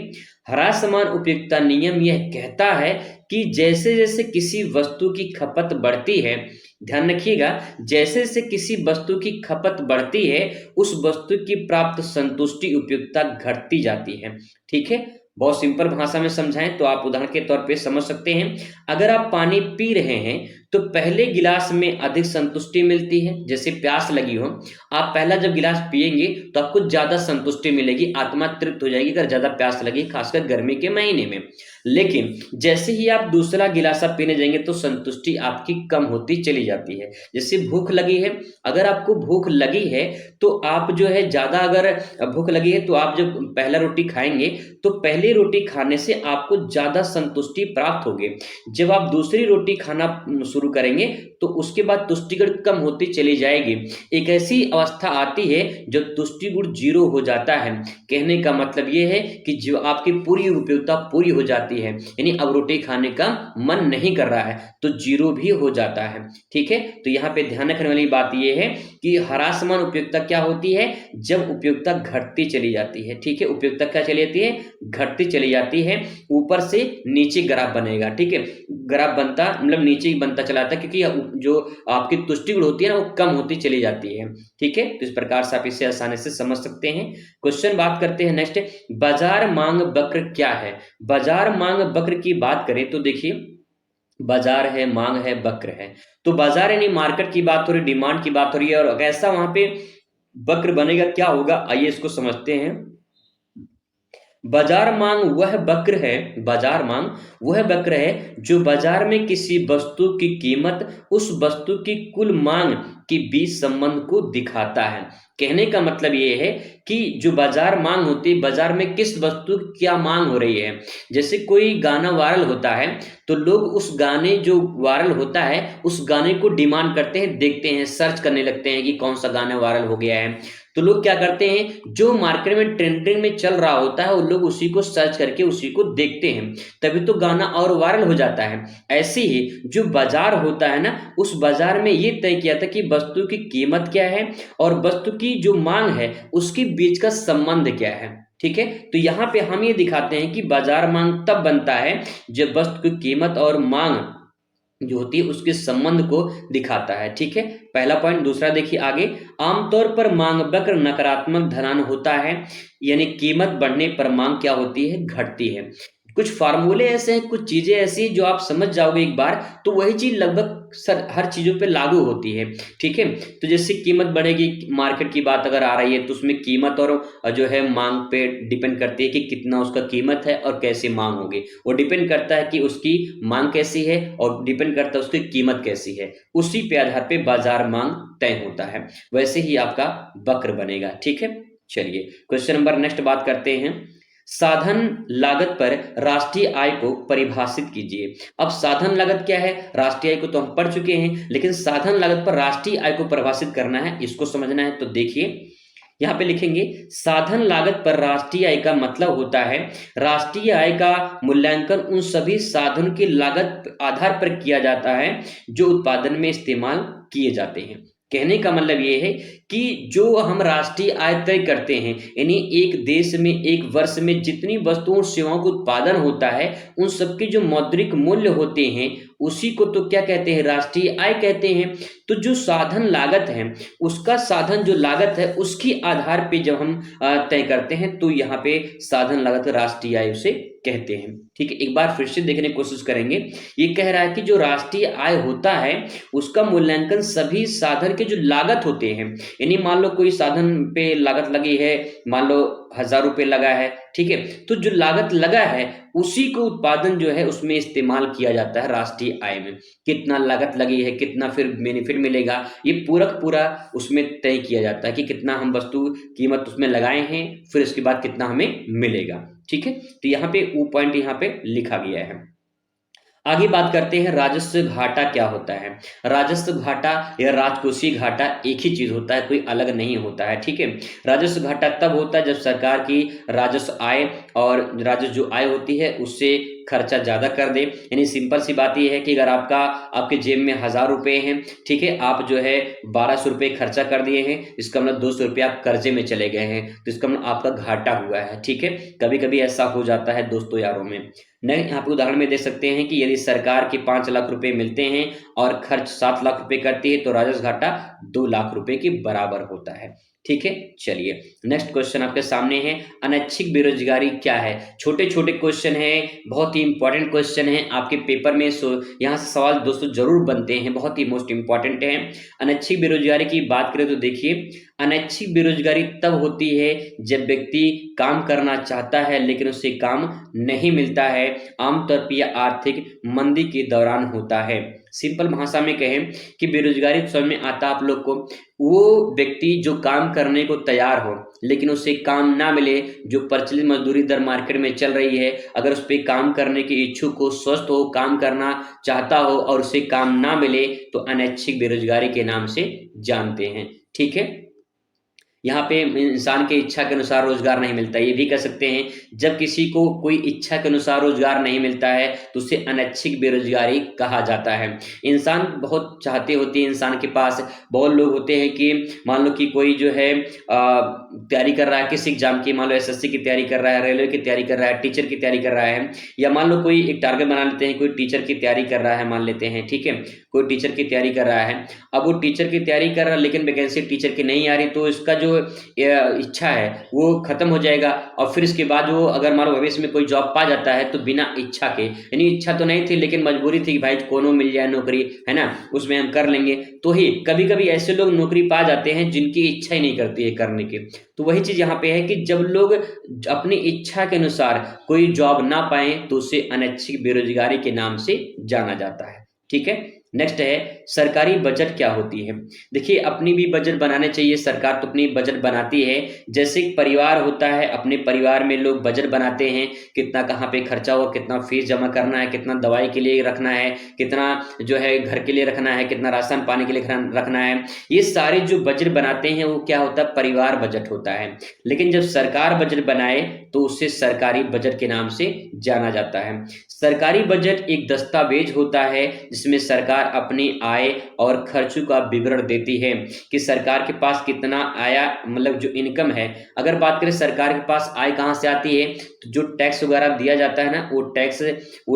S1: ह्रासमान उपयोगिता नियम यह कहता है कि जैसे जैसे किसी वस्तु की खपत बढ़ती है, ध्यान रखिएगा, जैसे जैसे किसी वस्तु की खपत बढ़ती है उस वस्तु की प्राप्त संतुष्टि उपयोगिता घटती जाती है, ठीक है। बहुत सिंपल भाषा में समझाएं तो आप उदाहरण के तौर पे समझ सकते हैं। अगर आप पानी पी रहे हैं तो पहले गिलास में अधिक संतुष्टि मिलती है, जैसे प्यास लगी हो, आप पहला जब गिलास पिएंगे तो आपको ज्यादा संतुष्टि मिलेगी, आत्मा तृप्त हो जाएगी अगर ज्यादा प्यास लगी, खासकर गर्मी के महीने में। लेकिन जैसे ही आप दूसरा गिलास आप पीने जाएंगे तो संतुष्टि आपकी कम होती चली जाती है। जैसे भूख लगी है, अगर आपको भूख लगी है तो आप जो है ज्यादा, अगर भूख लगी है तो आप जब पहला रोटी खाएंगे तो पहली रोटी खाने से आपको ज्यादा संतुष्टि प्राप्त होगी। जब आप दूसरी रोटी खाना शुरू करेंगे तो उसके बाद तुष्टि गुण कम होती चली जाएगी। एक ऐसी अवस्था आती है जब तुष्टि गुण 0 हो जाता है। कहने का मतलब ये है कि जो आपकी पूरी उपयोगिता पूरी हो जाती है, यानी अब रोटी खाने का मन नहीं कर रहा है तो 0 भी हो जाता है, ठीक है। तो यहाँ पे ध्यान रखने वाली बात ये है कि ह्रासमान उपयोगिता क्या होती है, जब उपयोगिता घटती चली जाती है, ठीक है। उपयोगिता क्या चली जाती है, घटती चली जाती है, ऊपर से नीचे ग्राफ बनेगा, ठीक है। ग्राफ बनता मतलब नीचे ही बनता चला जाता है, क्योंकि जो आपकी तुष्टि गुण होती है ना वो कम होती चली जाती है, ठीक है। तो इस प्रकार से आप इसे आसानी से समझ सकते हैं। क्वेश्चन बात करते हैं नेक्स्ट, बाजार मांग वक्र क्या है। बाजार मांग वक्र की बात करें तो देखिए, बाजार है, मांग है, वक्र है। तो बाजार यानी मार्केट की बात हो रही, डिमांड की बात हो रही है, और ऐसा वहां पे वक्र बनेगा, क्या होगा आइए इसको समझते हैं। बाजार मांग वह वक्र है, बाजार मांग वह वक्र है जो बाजार में किसी वस्तु की कीमत उस वस्तु की कुल मांग के बीच संबंध को दिखाता है। कहने का मतलब ये है कि जो बाजार मांग होती है, बाजार में किस वस्तु की क्या मांग हो रही है। जैसे कोई गाना वायरल होता है तो लोग उस गाने जो वायरल होता है उस गाने को डिमांड करते हैं, देखते हैं, सर्च करने लगते हैं कि कौन सा गाना वायरल हो गया है। तो लोग क्या करते हैं, जो मार्केट में ट्रेंडिंग में चल रहा होता है वो लोग उसी को सर्च करके उसी को देखते हैं, तभी तो गाना और वायरल हो जाता है। ऐसे ही जो बाजार होता है ना, उस बाजार में ये तय किया था कि वस्तु की कीमत क्या है और वस्तु की जो मांग है उसके बीच का संबंध क्या है। ठीक है, तो यहाँ पे हम ये दिखाते हैं कि बाजार मांग तब बनता है जब वस्तु की कीमत और मांग जो होती है उसके संबंध को दिखाता है। ठीक है, पहला पॉइंट। दूसरा देखिए आगे, आमतौर पर मांग वक्र नकारात्मक ढलान होता है, यानी कीमत बढ़ने पर मांग क्या होती है, घटती है। कुछ फार्मूले ऐसे हैं, कुछ चीजें ऐसी हैं जो आप समझ जाओगे एक बार तो वही चीज लगभग हर चीजों पे लागू होती है। ठीक है, तो जैसे कीमत बढ़ेगी, मार्केट की बात अगर आ रही है तो उसमें कीमत और जो है मांग पे डिपेंड करती है कि कितना उसका कीमत है और कैसे मांग होगी। वो डिपेंड करता है कि उसकी मांग कैसी है और डिपेंड करता है उसकी कीमत कैसी है, उसी पे आधार पे बाजार मांग तय होता है। वैसे ही आपका वक्र बनेगा। ठीक है, चलिए क्वेश्चन नंबर नेक्स्ट बात करते हैं। साधन लागत पर राष्ट्रीय आय को परिभाषित कीजिए। अब साधन लागत क्या है, राष्ट्रीय आय को तो हम पढ़ चुके हैं, लेकिन साधन लागत पर राष्ट्रीय आय को परिभाषित करना है, इसको समझना है। तो देखिए यहाँ पे लिखेंगे, साधन लागत पर राष्ट्रीय आय का मतलब होता है राष्ट्रीय आय का मूल्यांकन उन सभी साधन की लागत आधार पर किया जाता है जो उत्पादन में इस्तेमाल किए जाते हैं। कहने का मतलब ये है कि जो हम राष्ट्रीय आय तय करते हैं, यानी एक देश में एक वर्ष में जितनी वस्तुओं और सेवाओं का उत्पादन होता है उन सबके जो मौद्रिक मूल्य होते हैं उसी को तो क्या कहते हैं, राष्ट्रीय आय कहते हैं। तो जो साधन लागत है उसका साधन जो लागत है उसकी आधार पे जब हम तय करते हैं तो यहाँ पे साधन लागत राष्ट्रीय आय उसे कहते हैं। ठीक है, एक बार फिर से देखने की कोशिश करेंगे। ये कह रहा है कि जो राष्ट्रीय आय होता है उसका मूल्यांकन सभी साधन के जो लागत होते हैं, यानी मान लो कोई साधन पे लागत लगी है, मान लो 1000 रुपये लगा है। ठीक है, तो जो लागत लगा है उसी को उत्पादन जो है उसमें इस्तेमाल किया जाता है राष्ट्रीय आय में। कितना लागत लगी है, कितना फिर बेनिफिट मिलेगा, ये पूरा उसमें तय किया जाता है कि कितना हम वस्तु कीमत उसमें लगाए हैं, फिर उसके बाद कितना हमें मिलेगा। ठीक है, तो यहाँ पे वो पॉइंट यहाँ पे लिखा गया है। आगे बात करते हैं राजस्व घाटा क्या होता है। राजस्व घाटा या राजकोषीय घाटा एक ही चीज होता है, कोई अलग नहीं होता है। ठीक है, राजस्व घाटा तब होता है जब सरकार की राजस्व आय और राजस्व जो आय होती है उससे खर्चा ज्यादा कर दे। यानी सिंपल सी बात यह है कि अगर आपके जेब में 1000 रुपए हैं, ठीक है, आप जो है 1200 रुपये खर्चा कर दिए हैं, इसका मतलब 200 रुपये आप कर्जे में चले गए हैं, तो इसका मतलब आपका घाटा हुआ है। ठीक है, कभी कभी ऐसा हो जाता है दोस्तों यारों में। नहीं, यहाँ पे उदाहरण में दे सकते हैं कि यदि सरकार के 5 लाख रुपए मिलते हैं और खर्च 7 लाख रुपए करती है तो राजस्व घाटा 2 लाख रुपए के बराबर होता है। ठीक है, चलिए नेक्स्ट क्वेश्चन आपके सामने है, अनैच्छिक बेरोजगारी क्या है। छोटे छोटे क्वेश्चन है, बहुत ही इंपॉर्टेंट क्वेश्चन है आपके पेपर में, यहाँ से सवाल दोस्तों जरूर बनते हैं, बहुत ही मोस्ट इंपॉर्टेंट है। अनैच्छिक बेरोजगारी की बात करें तो देखिए, अनैच्छिक बेरोजगारी तब होती है जब व्यक्ति काम करना चाहता है लेकिन उसे काम नहीं मिलता है, आमतौर पर यह आर्थिक मंदी के दौरान होता है। सिंपल भाषा में कहें कि बेरोजगारी समझ में आता आप लोग को, वो व्यक्ति जो काम करने को तैयार हो लेकिन उसे काम ना मिले, जो प्रचलित मजदूरी दर मार्केट में चल रही है, अगर उस पर काम करने के इच्छुक हो, स्वस्थ हो, काम करना चाहता हो और उसे काम ना मिले तो अनैच्छिक बेरोजगारी के नाम से जानते हैं। ठीक है, यहाँ पे इंसान के इच्छा के अनुसार रोजगार नहीं मिलता, ये भी कह सकते हैं जब किसी को कोई इच्छा के अनुसार रोजगार नहीं मिलता है तो उसे अनैच्छिक बेरोजगारी कहा जाता है। इंसान बहुत चाहते होते हैं, इंसान के पास बहुत लोग होते हैं कि मान लो कि कोई जो है तैयारी कर रहा है किसी एग्जाम की, मान लो एसएससी की तैयारी कर रहा है, रेलवे की तैयारी कर रहा है, टीचर की तैयारी कर रहा है, या मान लो कोई एक टारगेट बना लेते हैं, कोई टीचर की तैयारी कर रहा है मान लेते हैं। ठीक है, कोई टीचर की तैयारी कर रहा है, अब वो टीचर की तैयारी कर रहा है लेकिन वैकेंसी टीचर की नहीं आ रही, तो इसका जो इच्छा है वो खत्म हो जाएगा और फिर इसके बाद वो अगर मान लो भविष्य में कोई जॉब पा जाता है तो बिना इच्छा के, यानी इच्छा तो नहीं थी लेकिन मजबूरी थी कि भाई कोनो मिल जाए नौकरी, है ना, उसमें हम कर लेंगे, तो ही कभी कभी ऐसे लोग नौकरी पा जाते हैं जिनकी इच्छा ही नहीं करती है करने की। तो वही चीज यहाँ पे है कि जब लोग अपनी इच्छा के अनुसार कोई जॉब ना पाए तो उसे अनैच्छिक बेरोजगारी के नाम से जाना जाता है। ठीक है, नेक्स्ट है सरकारी बजट क्या होती है। देखिए अपनी भी बजट बनाने चाहिए, सरकार तो अपनी बजट बनाती है। जैसे एक परिवार होता है, अपने परिवार में लोग बजट बनाते हैं, कितना कहाँ पे खर्चा हुआ, कितना फीस जमा करना है, कितना दवाई के लिए रखना है, कितना जो है घर के लिए रखना है, कितना राशन पानी के लिए रखना है। ये सारे जो बजट बनाते हैं वो क्या होता है, परिवार बजट होता है। लेकिन जब सरकार बजट बनाए तो उसे सरकारी बजट के नाम से जाना जाता है। सरकारी बजट एक दस्तावेज होता है जिसमें सरकार अपनी आय और खर्चों का विवरण देती है कि सरकार के पास कितना आया, मतलब जो इनकम है। अगर बात करें सरकार के पास आय कहाँ से आती है, तो जो टैक्स वगैरह दिया जाता है ना, वो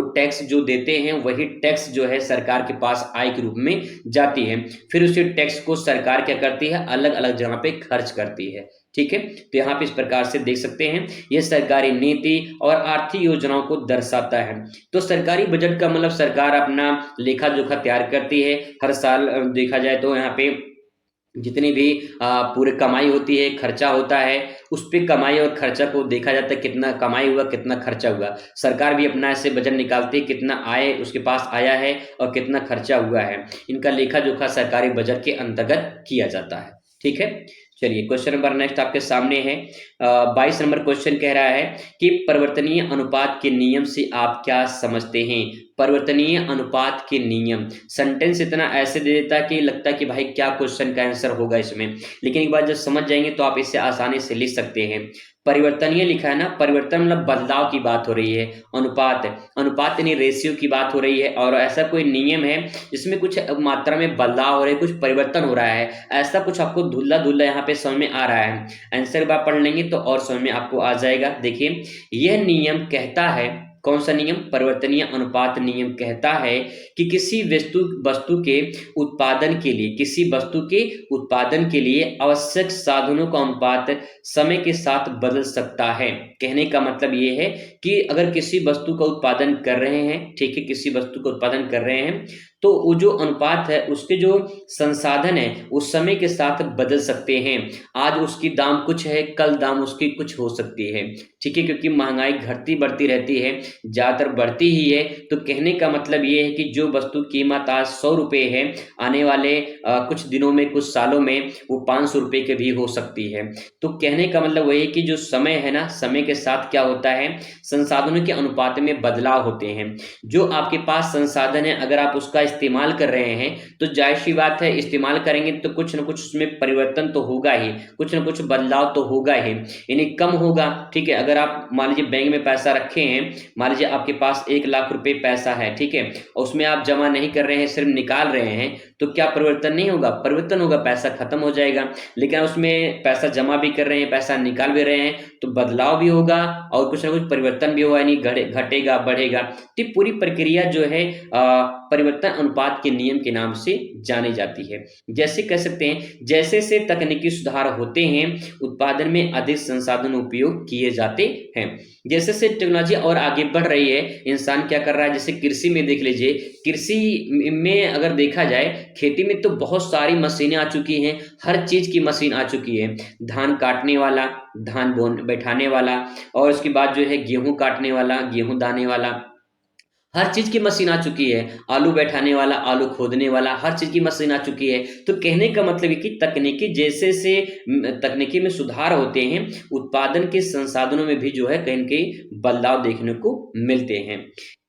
S1: टैक्स जो देते हैं वही टैक्स जो है सरकार के पास आय के रूप में जाती है। फिर उसी टैक्स को सरकार क्या करती है, अलग अलग जगह पे खर्च करती है। ठीक है, तो यहाँ पे इस प्रकार से देख सकते हैं, यह सरकारी नीति और आर्थिक योजनाओं को दर्शाता है। तो सरकारी बजट का मतलब सरकार अपना लेखा जोखा तैयार करती है हर साल। देखा जाए तो यहाँ पे जितनी भी पूरे कमाई होती है, खर्चा होता है, उस पे कमाई और खर्चा को देखा जाता है, कितना कमाई हुआ कितना खर्चा हुआ। सरकार भी अपना ऐसे बजट निकालती है, कितना आय उसके पास आया है और कितना खर्चा हुआ है। इनका लेखा जोखा सरकारी बजट के अंतर्गत किया जाता है। ठीक है, चलिए क्वेश्चन नंबर नेक्स्ट आपके सामने है। 22 नंबर क्वेश्चन कह रहा है कि परिवर्तनीय अनुपात के नियम से आप क्या समझते हैं। परिवर्तनीय अनुपात के नियम, सेंटेंस इतना ऐसे दे देता है कि लगता है कि भाई क्या क्वेश्चन का आंसर होगा इसमें, लेकिन एक बार जब समझ जाएंगे तो आप इसे आसानी से लिख सकते हैं। परिवर्तनीय लिखा है ना, परिवर्तन मतलब बदलाव की बात हो रही है। अनुपात, अनुपात यानी रेशियो की बात हो रही है, और ऐसा कोई नियम है जिसमें कुछ मात्रा में बदलाव हो रहा है, कुछ परिवर्तन हो रहा है, ऐसा कुछ आपको धुल्ला धुल्ला यहाँ पे समझ में आ रहा है। आंसर बार पढ़ लेंगे तो और समझ में आपको आ जाएगा। देखिए यह नियम कहता है, कौन सा नियम, परिवर्तनीय अनुपात नियम कहता है कि किसी वस्तु के उत्पादन के लिए, किसी वस्तु के उत्पादन के लिए आवश्यक साधनों का अनुपात समय के साथ बदल सकता है। कहने का मतलब ये है कि अगर किसी वस्तु का उत्पादन कर रहे हैं, ठीक है, किसी वस्तु का उत्पादन कर रहे हैं, तो वो जो अनुपात है उसके जो संसाधन है उस समय के साथ बदल सकते हैं। आज उसकी दाम कुछ है, कल दाम उसकी कुछ हो सकती है। ठीक है, क्योंकि महंगाई घटती बढ़ती रहती है, ज्यादातर बढ़ती ही है। तो कहने का मतलब ये है कि जो वस्तु कीमत आज 100 रुपये है, आने वाले कुछ दिनों में, कुछ सालों में वो 500 रुपये की भी हो सकती है। तो कहने का मतलब वही है कि जो समय है ना, समय के साथ क्या होता है, संसाधनों के अनुपात में बदलाव होते हैं। जो आपके पास संसाधन है, अगर आप उसका इस्तेमाल कर रहे हैं तो जाहिर सी बात है, इस्तेमाल करेंगे तो कुछ ना कुछ उसमें परिवर्तन तो होगा ही, कुछ ना कुछ बदलाव तो होगा ही, यानी कम होगा। ठीक है, अगर आप मान लीजिए बैंक में पैसा रखे हैं, मान लीजिए आपके पास 1 लाख रुपए पैसा है, ठीक है, और उसमें आप जमा नहीं कर रहे हैं, सिर्फ निकाल रहे हैं, तो क्या परिवर्तन नहीं होगा, परिवर्तन होगा, पैसा खत्म हो जाएगा। लेकिन उसमें पैसा जमा भी कर रहे हैं, पैसा निकाल भी रहे हैं, तो बदलाव भी होगा और कुछ ना कुछ परिवर्तन भी होगा, यानी घटेगा बढ़ेगा। तो पूरी प्रक्रिया जो है परिवर्तन अनुपात के नियम के नाम से जानी जाती है। जैसे कह सकते हैं, जैसे से तकनीकी सुधार होते हैं उत्पादन में अधिक संसाधन उपयोग किए जाते हैं। जैसे से टेक्नोलॉजी और आगे बढ़ रही है, इंसान क्या कर रहा है, जैसे कृषि में देख लीजिए, कृषि में अगर देखा जाए, खेती में तो बहुत सारी मशीनें आ चुकी हैं, हर चीज की मशीन आ चुकी है। धान काटने वाला, धान बैठाने वाला, और उसके बाद जो है गेहूं काटने वाला, गेहूं दाने वाला, हर चीज की मशीन आ चुकी है। आलू बैठाने वाला, आलू खोदने वाला, हर चीज की मशीन आ चुकी है। तो कहने का मतलब है कि तकनीकी में सुधार होते हैं, उत्पादन के संसाधनों में भी जो है कहीं न कहीं बदलाव देखने को मिलते हैं।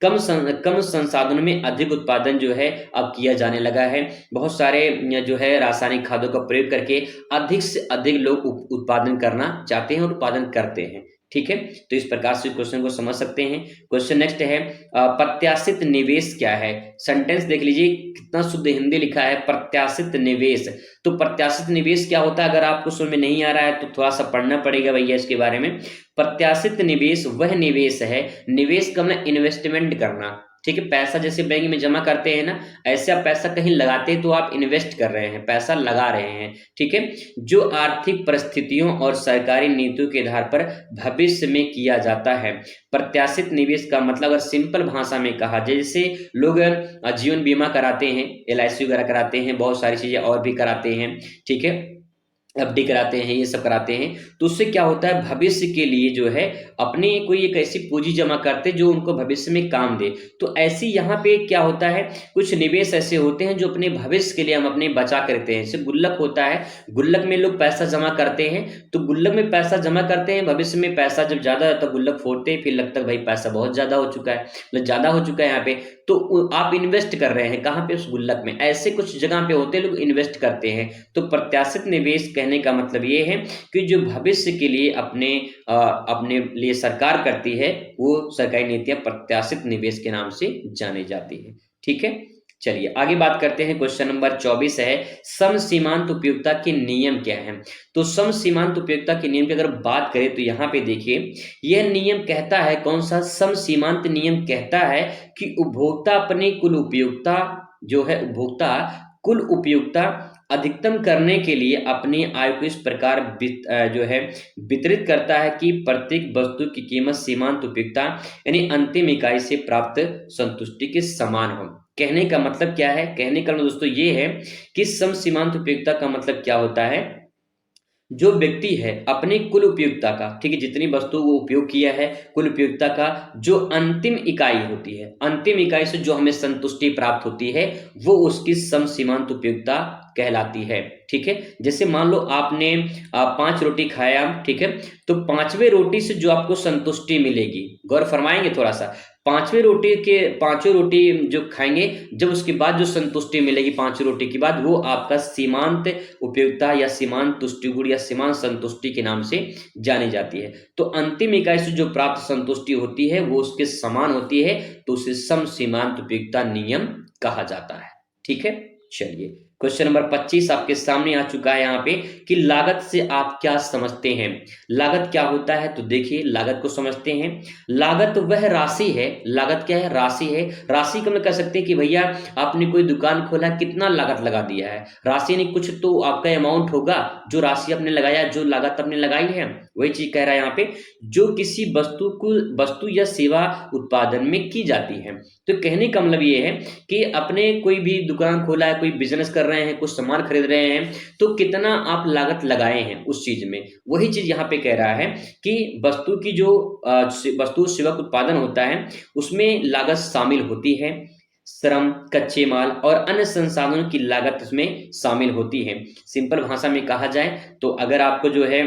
S1: कम संसाधनों में अधिक उत्पादन जो है अब किया जाने लगा है। बहुत सारे जो है रासायनिक खादों का प्रयोग करके अधिक से अधिक लोग उत्पादन करना चाहते हैं और उत्पादन करते हैं। ठीक है, तो इस प्रकार से क्वेश्चन को समझ सकते हैं। क्वेश्चन नेक्स्ट है, प्रत्याशित निवेश क्या है। सेंटेंस देख लीजिए, कितना शुद्ध हिंदी लिखा है, प्रत्याशित निवेश। तो प्रत्याशित निवेश क्या होता है, अगर आपको समझ में नहीं आ रहा है तो थोड़ा सा पढ़ना पड़ेगा भैया इसके बारे में। प्रत्याशित निवेश वह निवेश है, निवेश का मतलब इन्वेस्टमेंट करना। ठीक है, पैसा जैसे बैंक में जमा करते हैं ना, ऐसे आप पैसा कहीं लगाते हैं तो आप इन्वेस्ट कर रहे हैं, पैसा लगा रहे हैं। ठीक है, जो आर्थिक परिस्थितियों और सरकारी नीतियों के आधार पर भविष्य में किया जाता है। प्रत्याशित निवेश का मतलब अगर सिंपल भाषा में कहा, जैसे लोग जीवन बीमा कराते हैं, LIC वगैरह कराते हैं, बहुत सारी चीजें और भी कराते हैं। ठीक है, एफडी कराते हैं, ये सब कराते हैं, तो उससे क्या होता है, भविष्य के लिए जो है अपने कोई एक ऐसी पूंजी जमा करते हैं जो उनको भविष्य में काम दे। तो ऐसी यहाँ पे क्या होता है, कुछ निवेश ऐसे होते हैं जो अपने भविष्य के लिए हम अपने बचा करते हैं। जैसे गुल्लक होता है, गुल्लक में लोग पैसा जमा करते हैं, तो गुल्लक में पैसा जमा करते हैं, भविष्य में पैसा जब ज्यादा होता है गुल्लक फोड़ते हैं, फिर लगता है भाई पैसा बहुत ज्यादा हो चुका है, मतलब ज्यादा हो चुका है यहाँ पे, तो आप इन्वेस्ट कर रहे हैं कहाँ पे, उस गुल्लक में। ऐसे कुछ जगह पे होते हैं लोग इन्वेस्ट करते हैं। तो प्रत्याशित निवेश कहने का मतलब ये है कि जो भविष्य के लिए अपने लिए सरकार करती है, वो सरकारी नीतियां प्रत्याशित निवेश के नाम से जानी जाती है। ठीक है, चलिए आगे बात करते हैं। क्वेश्चन नंबर 24 है, सम सीमांत उपयोगिता के नियम क्या है। तो सम सीमांत उपयोगिता के नियम की अगर बात करें तो यहाँ पे देखिए, यह नियम कहता है, कौन सा, सम सीमांत नियम कहता है कि उपभोक्ता अपनी कुल उपयोगिता जो है, उपभोक्ता कुल उपयोगिता अधिकतम करने के लिए अपनी आय को इस प्रकार जो है वितरित करता है कि प्रत्येक वस्तु की कीमत सीमांत उपयोगिता यानी अंतिम इकाई से प्राप्त संतुष्टि के समान हो। कहने का मतलब क्या है, कहने का मतलब दोस्तों ये है कि सम सीमांत उपयोगिता का मतलब क्या होता है, जो व्यक्ति है अपनी कुल उपयोगिता का, ठीक है, जितनी वस्तु वो उपयोग किया है, कुल उपयोगिता का जो अंतिम इकाई होती है, अंतिम इकाई से जो हमें संतुष्टि प्राप्त होती है, वो उसकी सम सीमांत उपयोगिता कहलाती है। ठीक है, जैसे मान लो आपने 5 रोटी खाया, ठीक है, तो 5वें रोटी से जो आपको संतुष्टि मिलेगी, गौर फरमाएंगे थोड़ा सा, 5वें रोटी के 5 रोटी जो खाएंगे, जब उसके बाद जो संतुष्टि मिलेगी 5 रोटी के बाद, वो आपका सीमांत उपयोगिता या सीमांत तुष्टि गुण या सीमांत संतुष्टि के नाम से जानी जाती है। तो अंतिम इकाई से जो प्राप्त संतुष्टि होती है वो उसके समान होती है, तो उसे सम सीमांत उपयोगिता नियम कहा जाता है। ठीक है, चलिए क्वेश्चन नंबर 25 आपके सामने आ चुका है यहाँ पे कि लागत से आप क्या समझते हैं। लागत क्या होता है, तो देखिए लागत को समझते हैं। लागत वह राशि है, लागत क्या है, राशि है। राशि को हम कह सकते हैं कि भैया आपने कोई दुकान खोला, कितना लागत लगा दिया है, राशि नहीं, कुछ तो आपका अमाउंट होगा, जो राशि आपने लगाया, जो लागत आपने लगाई है, वही चीज कह रहा है यहाँ पे, जो किसी वस्तु या सेवा उत्पादन में की जाती है। तो कहने का मतलब ये है कि अपने कोई भी दुकान खोला है, कोई बिजनेस कर रहे हैं, कुछ सामान खरीद रहे हैं, तो कितना आप लागत लगाए हैं उस चीज में, वही चीज यहाँ पे कह रहा है कि वस्तु की जो वस्तु सेवा का उत्पादन होता है उसमें लागत शामिल होती है, श्रम, कच्चे माल और अन्य संसाधनों की लागत इसमें शामिल होती है। सिंपल भाषा में कहा जाए तो अगर आपको जो है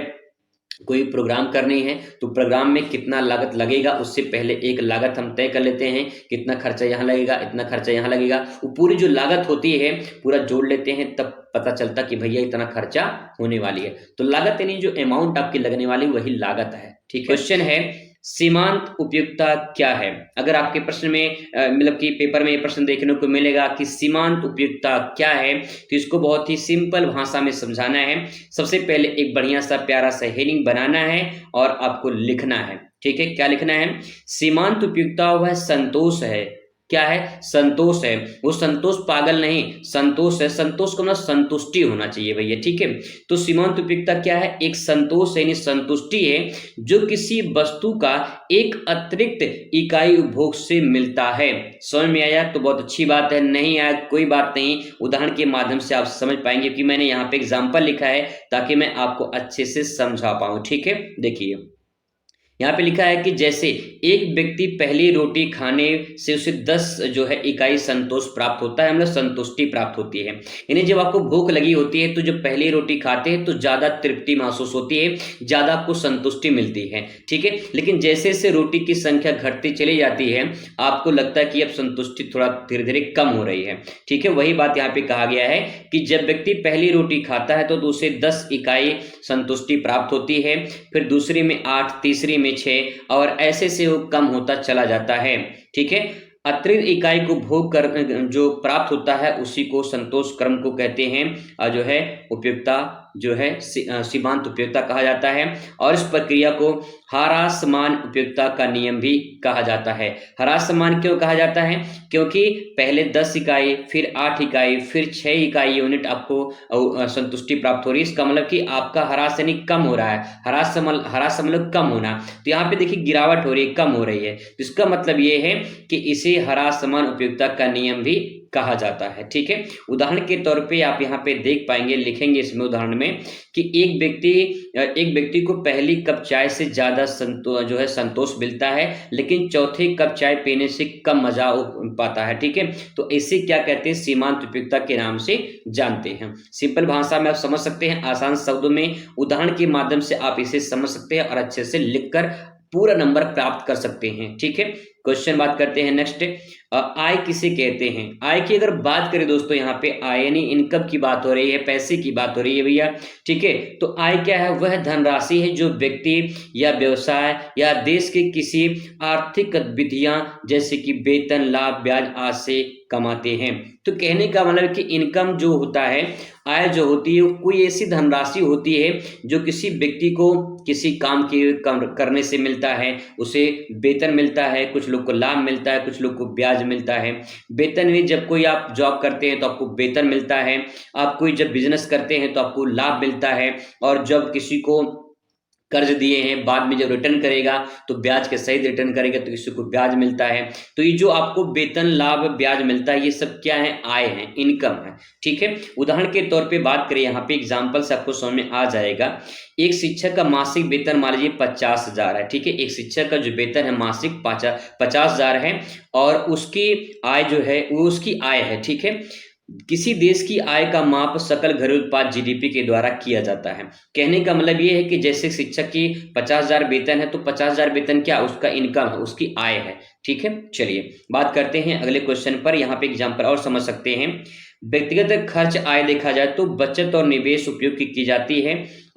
S1: कोई प्रोग्राम करनी है, तो प्रोग्राम में कितना लागत लगेगा उससे पहले एक लागत हम तय कर लेते हैं, कितना खर्चा यहाँ लगेगा, इतना खर्चा यहाँ लगेगा, वो पूरी जो लागत होती है पूरा जोड़ लेते हैं, तब पता चलता कि भैया इतना खर्चा होने वाली है। तो लागत यानी जो अमाउंट आपकी लगने वाली वही लागत है। ठीक है, क्वेश्चन है सीमांत उपयोगिता क्या है। अगर आपके प्रश्न में मतलब कि पेपर में ये प्रश्न देखने को मिलेगा कि सीमांत उपयोगिता क्या है, तो इसको बहुत ही सिंपल भाषा में समझाना है। सबसे पहले एक बढ़िया सा प्यारा सा हेडिंग बनाना है और आपको लिखना है। ठीक है, क्या लिखना है, सीमांत उपयोगिता वह संतोष है, क्या है, संतोष है। वो संतोष पागल नहीं, संतोष है, संतोष को ना संतुष्टि होना चाहिए भैया। ठीक है, तो सीमांत उपयोगिता क्या है, एक संतोष है यानी संतुष्टि है जो किसी वस्तु का एक अतिरिक्त इकाई उपभोग से मिलता है। समझ में आया तो बहुत अच्छी बात है, नहीं आया कोई बात नहीं, उदाहरण के माध्यम से आप समझ पाएंगे कि मैंने यहाँ पे एग्जाम्पल लिखा है ताकि मैं आपको अच्छे से समझा पाऊं। ठीक है, देखिए यहाँ पे लिखा है कि जैसे एक व्यक्ति पहली रोटी खाने से उसे 10 जो है इकाई संतोष प्राप्त होता है, मतलब संतुष्टि प्राप्त होती है। यानी जब आपको भूख लगी होती है तो जब पहली रोटी खाते हैं तो ज्यादा तृप्ति महसूस होती है, ज्यादा आपको संतुष्टि मिलती है। ठीक है, लेकिन जैसे जैसे रोटी की संख्या घटती चली जाती है आपको लगता है कि अब संतुष्टि थोड़ा धीरे धीरे कम हो रही है। ठीक है, वही बात यहाँ पे कहा गया है कि जब व्यक्ति पहली रोटी खाता है तो उसे 10 इकाई संतुष्टि प्राप्त होती है, फिर दूसरी में 8, तीसरी में 6 और ऐसे से वो कम होता चला जाता है। ठीक है, अतिरिक्त इकाई को भोग कर जो प्राप्त होता है उसी को संतोष क्रम को कहते हैं, जो है उपयोगिता जो है सीमांत उपयोगिता कहा जाता है। और इस प्रक्रिया को ह्रासमान उपयोगिता का नियम भी कहा जाता है। ह्रासमान क्यों कहा जाता है, क्योंकि पहले 10 इकाई, फिर 8 इकाई, फिर 6 इकाई यूनिट आपको संतुष्टि प्राप्त हो रही है। इसका मतलब कि आपका ह्रास यानी कम हो रहा है, ह्रास मतलब कम होना, तो यहाँ पे देखिए गिरावट हो रही है, कम हो रही है। इसका मतलब ये है कि इसे ह्रासमान उपयोगिता का नियम भी कहा जाता है। ठीक है, उदाहरण के तौर पे आप यहाँ पे देख पाएंगे, लिखेंगे इसमें उदाहरण में कि एक व्यक्ति को पहली कप चाय से ज्यादा जो है संतोष मिलता है, लेकिन चौथे कप चाय पीने से कम मजा पाता है। ठीक है, तो इसे क्या कहते हैं, सीमांत उपयुक्तता के नाम से जानते हैं। सिंपल भाषा में आप समझ सकते हैं, आसान शब्दों में उदाहरण के माध्यम से आप इसे समझ सकते हैं और अच्छे से लिखकर पूरा नंबर प्राप्त कर सकते हैं। ठीक है, क्वेश्चन बात करते हैं नेक्स्ट, आय किसे कहते हैं। आय की अगर बात करें दोस्तों, यहाँ पे आय यानी इनकम की बात हो रही है, पैसे की बात हो रही है भैया। ठीक है, तो आय क्या है, वह धनराशि है जो व्यक्ति या व्यवसाय या देश के किसी आर्थिक गतिविधियां जैसे कि वेतन, लाभ, ब्याज आदि से कमाते हैं। तो कहने का मतलब कि इनकम जो होता है, आय जो होती है, कोई ऐसी धनराशि होती है जो किसी व्यक्ति को किसी काम के करने से मिलता है, उसे वेतन मिलता है, कुछ लोग को लाभ मिलता है, कुछ लोग को ब्याज मिलता है। वेतन में जब कोई आप जॉब करते हैं तो आपको वेतन मिलता है, आप कोई जब बिजनेस करते हैं तो आपको लाभ मिलता है, और जब किसी को कर्ज दिए हैं बाद में जब रिटर्न करेगा तो ब्याज के सहित रिटर्न करेगा तो किसी को ब्याज मिलता है। तो ये जो आपको वेतन, लाभ, ब्याज मिलता है, ये सब क्या है, आय है, इनकम है। ठीक है, उदाहरण के तौर पे बात करें, यहाँ पे एग्जांपल से आपको समझ में आ जाएगा। एक शिक्षक का मासिक वेतन मान लीजिए 50,000 है। ठीक है, एक शिक्षक का जो वेतन है मासिक 50,000 है, और उसकी आय जो है वो उसकी आय है। ठीक है, किसी देश की आय का माप सकल घरेलू उत्पाद जीडीपी के द्वारा किया जाता है। कहने का मतलब ये है कि जैसे शिक्षक की 50,000 वेतन है, तो 50,000 वेतन क्या, उसका इनकम है, उसकी आय है। ठीक है, चलिए बात करते हैं अगले क्वेश्चन पर। यहाँ पे एग्जाम्पल और समझ सकते हैं, व्यक्तिगत खर्च आय देखा जाए तो बचत और निवेश उपयोग की जाती है।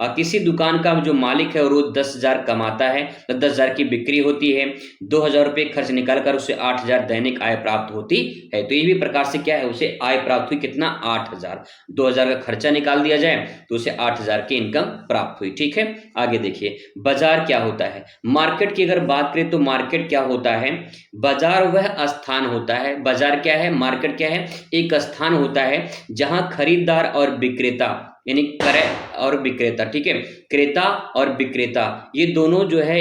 S1: किसी दुकान का जो मालिक है रोज 10,000 कमाता है, तो 10,000 की बिक्री होती है, 2,000 रुपये खर्च निकाल कर उसे 8,000 दैनिक आय प्राप्त होती है। तो ये भी प्रकार से क्या है, उसे आय प्राप्त हुई, कितना, 8,000। 2,000 का खर्चा निकाल दिया जाए तो उसे 8,000 की इनकम प्राप्त हुई। ठीक है, आगे देखिए, बाजार क्या होता है। मार्केट की अगर बात करें तो मार्केट क्या होता है, बाजार वह स्थान होता है, बाजार क्या है, मार्केट क्या है, एक स्थान होता है जहां खरीदार और विक्रेता यानी क्रय और विक्रेता, ठीक है, क्रेता और विक्रेता, ये दोनों जो है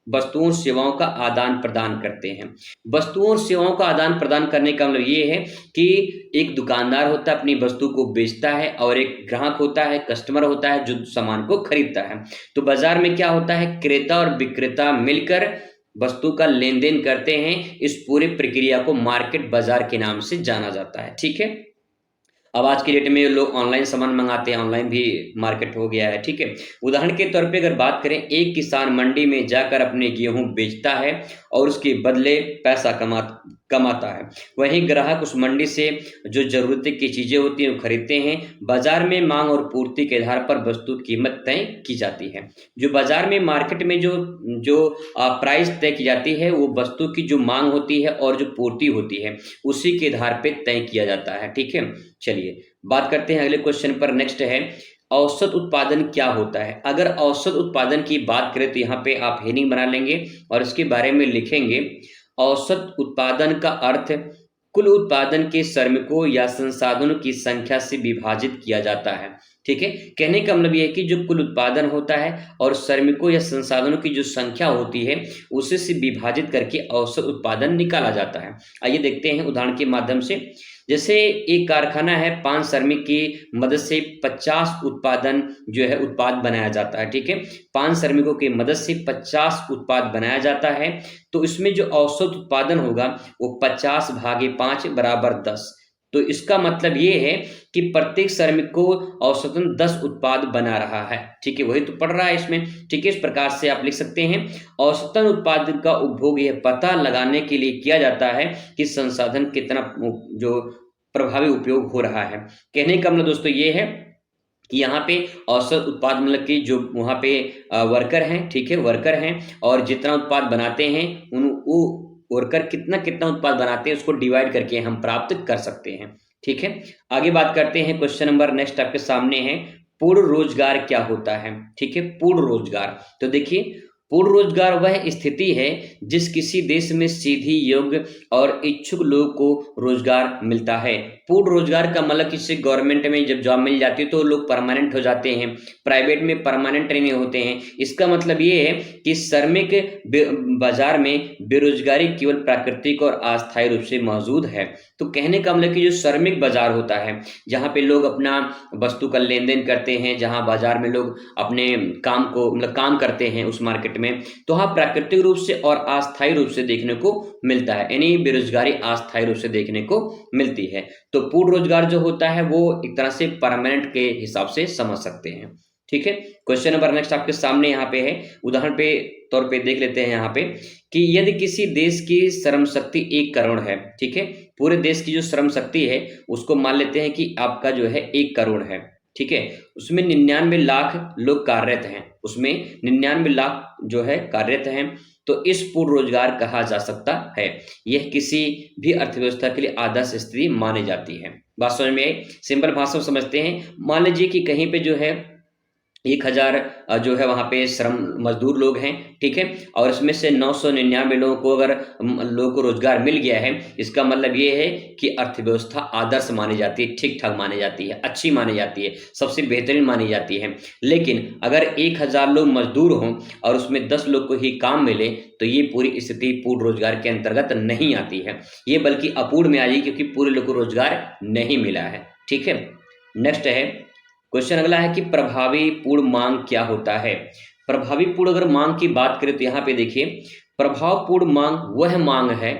S1: वस्तुओं और सेवाओं का आदान प्रदान करते हैं। वस्तुओं और सेवाओं का आदान प्रदान करने का मतलब ये है कि एक दुकानदार होता है, अपनी वस्तु को बेचता है, और एक ग्राहक होता है, कस्टमर होता है, जो सामान को खरीदता है। तो बाजार में क्या होता है, क्रेता और विक्रेता मिलकर वस्तु का लेन देन करते हैं। इस पूरी प्रक्रिया को मार्केट, बाजार के नाम से जाना जाता है। ठीक है, अब आज की डेट में लोग ऑनलाइन सामान मंगाते हैं, ऑनलाइन भी मार्केट हो गया है। ठीक है, उदाहरण के तौर पे अगर बात करें, एक किसान मंडी में जाकर अपने गेहूं बेचता है और उसके बदले पैसा कमाता है। वहीं ग्राहक उस मंडी से जो जरूरत की चीजें होती हैं वो खरीदते हैं। बाजार में मांग और पूर्ति के आधार पर वस्तु की कीमत तय की जाती है। जो बाजार में, मार्केट में जो जो प्राइस तय की जाती है, वो वस्तु की जो मांग होती है और जो पूर्ति होती है उसी के आधार पर तय किया जाता है। ठीक है, चलिए बात करते हैं अगले क्वेश्चन पर। नेक्स्ट है, औसत उत्पादन क्या होता है। अगर औसत उत्पादन की बात करें तो यहाँ पे आप हेडिंग बना लेंगे और इसके बारे में लिखेंगे, औसत उत्पादन का अर्थ कुल उत्पादन के श्रमिकों या संसाधनों की संख्या से विभाजित किया जाता है। ठीक है, कहने का मतलब यह है कि जो कुल उत्पादन होता है और श्रमिकों या संसाधनों की जो संख्या होती है उसे से विभाजित करके औसत उत्पादन निकाला जाता है। आइए देखते हैं उदाहरण के माध्यम से। जैसे एक कारखाना है, 5 श्रमिक की मदद से 50 उत्पाद बनाया जाता है। ठीक है, 5 श्रमिकों की मदद से 50 उत्पाद बनाया जाता है। तो इसमें जो औसत उत्पादन होगा वो 50 भागे 5 बराबर 10। तो इसका मतलब ये है कि प्रत्येक श्रमिक को औसतन 10 उत्पाद बना रहा है। ठीक है, वही तो पड़ रहा है इसमें। ठीक है, इस प्रकार से आप लिख सकते हैं, औसतन उत्पादन का उपभोग यह पता लगाने के लिए किया जाता है कि संसाधन कितना जो प्रभावी उपयोग हो रहा है। कहने का मतलब दोस्तों ये है कि यहाँ पे औसत उत्पाद मतलब कि जो वहाँ पे वर्कर हैं, ठीक है, वर्कर हैं, और जितना उत्पाद बनाते हैं वो वर्कर कितना उत्पाद बनाते हैं उसको डिवाइड करके हम प्राप्त कर सकते हैं। ठीक है, आगे बात करते हैं। क्वेश्चन नंबर नेक्स्ट आपके सामने है, पूर्ण रोजगार क्या होता है। ठीक है, पूर्ण रोजगार, तो देखिए पूर्ण रोजगार वह स्थिति है जिस किसी देश में सीधी योग्य और इच्छुक लोगों को रोजगार मिलता है। पूर्ण रोजगार का मतलब किसी गवर्नमेंट में जब जॉब मिल जाती है तो लोग परमानेंट हो जाते हैं, प्राइवेट में परमानेंट नहीं होते हैं। इसका मतलब ये है कि श्रमिक बाजार में बेरोजगारी केवल प्राकृतिक और अस्थायी रूप से मौजूद है। तो कहने का मतलब कि जो श्रमिक बाजार होता है, जहाँ पे लोग अपना वस्तु का लेन देन करते हैं, जहाँ बाजार में लोग अपने काम को मतलब काम करते हैं उस मार्केट में, तो हाँ प्राकृतिक रूप से और अस्थायी रूप से देखने को मिलता है, यानी बेरोजगारी अस्थायी रूप से देखने को मिलती है। तो पूर्ण रोजगार जो होता है वो एक तरह से परमानेंट के हिसाब से समझ सकते हैं। ठीक है, क्वेश्चन नंबर नेक्स्ट आपके सामने यहाँ पे है, उदाहरण पे तौर पे देख लेते हैं यहाँ पे कि यदि किसी देश की श्रम शक्ति 1 करोड़ है, ठीक है, पूरे देश की जो श्रम शक्ति है उसको मान लेते हैं कि आपका जो है 1 करोड़ है, ठीक है, उसमें 99 लाख लोग कार्यरत हैं, उसमें 99 लाख जो है कार्यरत हैं, तो इस पूर्ण रोजगार कहा जा सकता है। यह किसी भी अर्थव्यवस्था के लिए आदर्श स्थिति मानी जाती है। बात समझ में, सिंपल भाषा में समझते हैं। मान लीजिए कि कहीं पे जो है 1000 जो है वहां पे श्रम मजदूर लोग हैं, ठीक है, और इसमें से 999 लोगों को अगर लोगों को रोजगार मिल गया है, इसका मतलब ये है कि अर्थव्यवस्था आदर्श मानी जाती है, ठीक ठाक मानी जाती है, अच्छी मानी जाती है, सबसे बेहतरीन मानी जाती है। लेकिन अगर 1000 लोग मजदूर हों और उसमें 10 लोग को ही काम मिले तो ये पूरी स्थिति पूर्ण रोजगार के अंतर्गत नहीं आती है, ये बल्कि अपूर्ण में आएगी, क्योंकि पूरे लोग को रोजगार नहीं मिला है। ठीक है, नेक्स्ट है क्वेश्चन अगला है कि प्रभावी पूर्ण मांग क्या होता है। प्रभावी पूर्ण अगर मांग की बात करें तो यहाँ पे देखिए, प्रभावपूर्ण मांग वह मांग है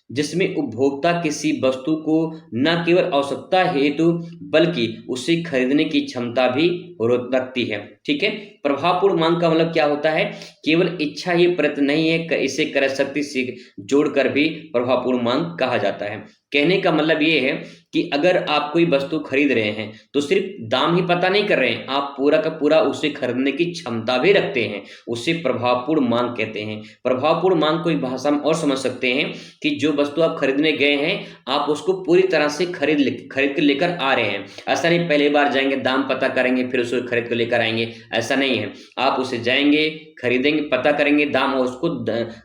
S1: जिसमें उपभोक्ता किसी वस्तु को न केवल आवश्यकता हेतु बल्कि उसे खरीदने की क्षमता भी रखती है। ठीक है, प्रभावपूर्ण मांग का मतलब क्या होता है, केवल इच्छा ही प्रयत्न नहीं है, इसे क्रय शक्ति से जोड़कर भी प्रभावपूर्ण मांग कहा जाता है। कहने का मतलब ये है कि अगर आप कोई वस्तु खरीद रहे हैं तो सिर्फ दाम ही पता नहीं कर रहे हैं, आप पूरा का पूरा उसे खरीदने की क्षमता भी रखते हैं, उसे प्रभावपूर्ण मांग कहते हैं। प्रभावपूर्ण मांग को एक भाषा में और समझ सकते हैं कि जो वस्तु आप खरीदने गए हैं आप उसको पूरी तरह से खरीद कर लेकर आ रहे हैं। ऐसा नहीं पहली बार जाएंगे दाम पता करेंगे फिर उसे खरीद कर लेकर आएंगे, ऐसा नहीं है। आप उसे जाएंगे, खरीदेंगे, पता करेंगे दाम, और उसको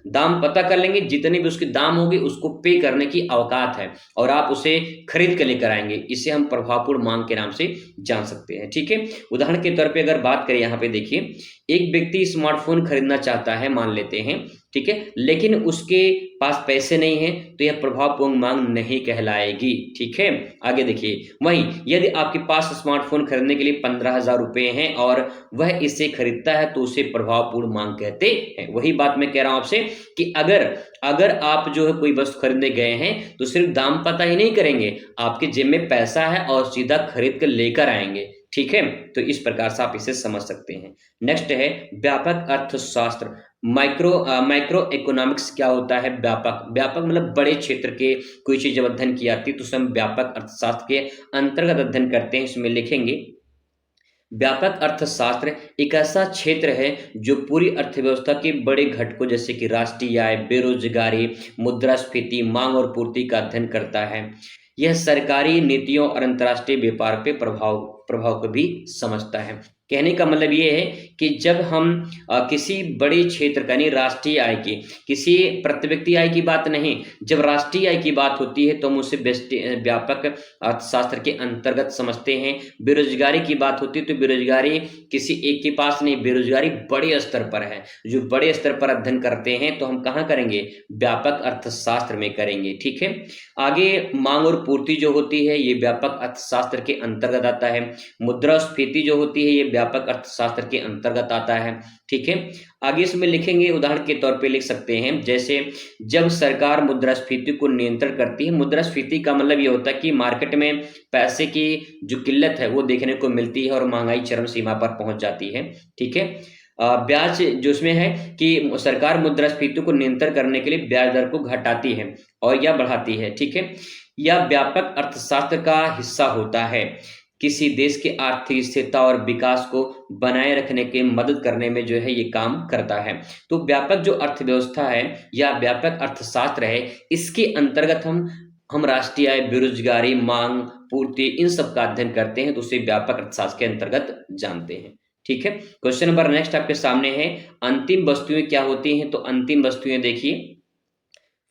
S1: दाम पता कर लेंगे, जितने भी उसके दाम होंगे उसको पे करने की औकात है और आप उसे खरीद कर लेकर आएंगे। इसे हम प्रभावपूर्ण मांग के नाम से जान सकते हैं। ठीक है, उदाहरण के तौर पे अगर बात करें, यहाँ पे देखिए, एक व्यक्ति स्मार्टफोन खरीदना चाहता है, मान लेते हैं, ठीक है, लेकिन उसके पास पैसे नहीं है, तो यह प्रभावपूर्ण मांग नहीं कहलाएगी। ठीक है, आगे देखिए, वहीं यदि आपके पास स्मार्टफोन खरीदने के लिए 15,000 रुपए हैं और वह इसे खरीदता है तो उसे प्रभावपूर्ण मांग कहते हैं। वही बात मैं कह रहा हूं आपसे कि अगर आप जो है कोई वस्तु खरीदने गए हैं तो सिर्फ दाम पता ही नहीं करेंगे, आपके जेब में पैसा है और सीधा खरीद कर लेकर आएंगे। ठीक है, तो इस प्रकार से आप इसे समझ सकते हैं। नेक्स्ट है व्यापक अर्थशास्त्र। माइक्रो इकोनॉमिक्स क्या होता है। व्यापक मतलब बड़े क्षेत्र के कोई चीज जब अध्ययन की जाती है तो हम व्यापक अर्थशास्त्र के अंतर्गत अध्ययन करते हैं। इसमें लिखेंगे, व्यापक अर्थशास्त्र एक ऐसा क्षेत्र है जो पूरी अर्थव्यवस्था के बड़े घटकों जैसे कि राष्ट्रीय आय, बेरोजगारी, मुद्रास्फीति, मांग और पूर्ति का अध्ययन करता है। यह सरकारी नीतियों और अंतर्राष्ट्रीय व्यापार पे प्रभाव को भी समझता है। कहने का मतलब ये है कि जब हम किसी बड़े क्षेत्र का, नहीं राष्ट्रीय आय की, किसी प्रति व्यक्ति आय की बात नहीं, जब राष्ट्रीय आय की बात होती है तो हम उसे व्यापक अर्थशास्त्र के अंतर्गत समझते हैं। बेरोजगारी की बात होती है तो बेरोजगारी किसी एक के पास नहीं, बेरोजगारी बड़े स्तर पर है। जो बड़े स्तर पर अध्ययन करते हैं तो हम कहाँ करेंगे, व्यापक अर्थशास्त्र में करेंगे। ठीक है, आगे मांग और पूर्ति जो होती है ये व्यापक अर्थशास्त्र के अंतर्गत आता है। मुद्रास्फीति जो होती है ये व्यापक अर्थशास्त्र के अंतर्गत आता है। ठीक है, आगे इसमें लिखेंगे, उदाहरण के तौर पे लिख सकते हैं, जैसे जब सरकार मुद्रास्फीति को नियंत्रण करती है। मुद्रास्फीति का मतलब ये होता है कि मार्केट में पैसे की जो किल्लत है वो देखने को मिलती है और महंगाई चरम सीमा पर पहुंच जाती है। ठीक है, ब्याज जो इसमें है कि सरकार मुद्रास्फीति को नियंत्रण करने के लिए ब्याज दर को घटाती है और या बढ़ाती है। ठीक है, यह व्यापक अर्थशास्त्र का हिस्सा होता है, किसी देश के आर्थिक स्थिरता और विकास को बनाए रखने के मदद करने में जो है ये काम करता है। तो व्यापक जो अर्थव्यवस्था है या व्यापक अर्थशास्त्र है, इसके अंतर्गत हम राष्ट्रीय आय, बेरोजगारी, मांग, पूर्ति, इन सब का अध्ययन करते हैं, तो उसे व्यापक अर्थशास्त्र के अंतर्गत जानते हैं। ठीक है। क्वेश्चन नंबर नेक्स्ट आपके सामने है, अंतिम वस्तुएं क्या होती हैं? तो अंतिम वस्तुएं देखिए,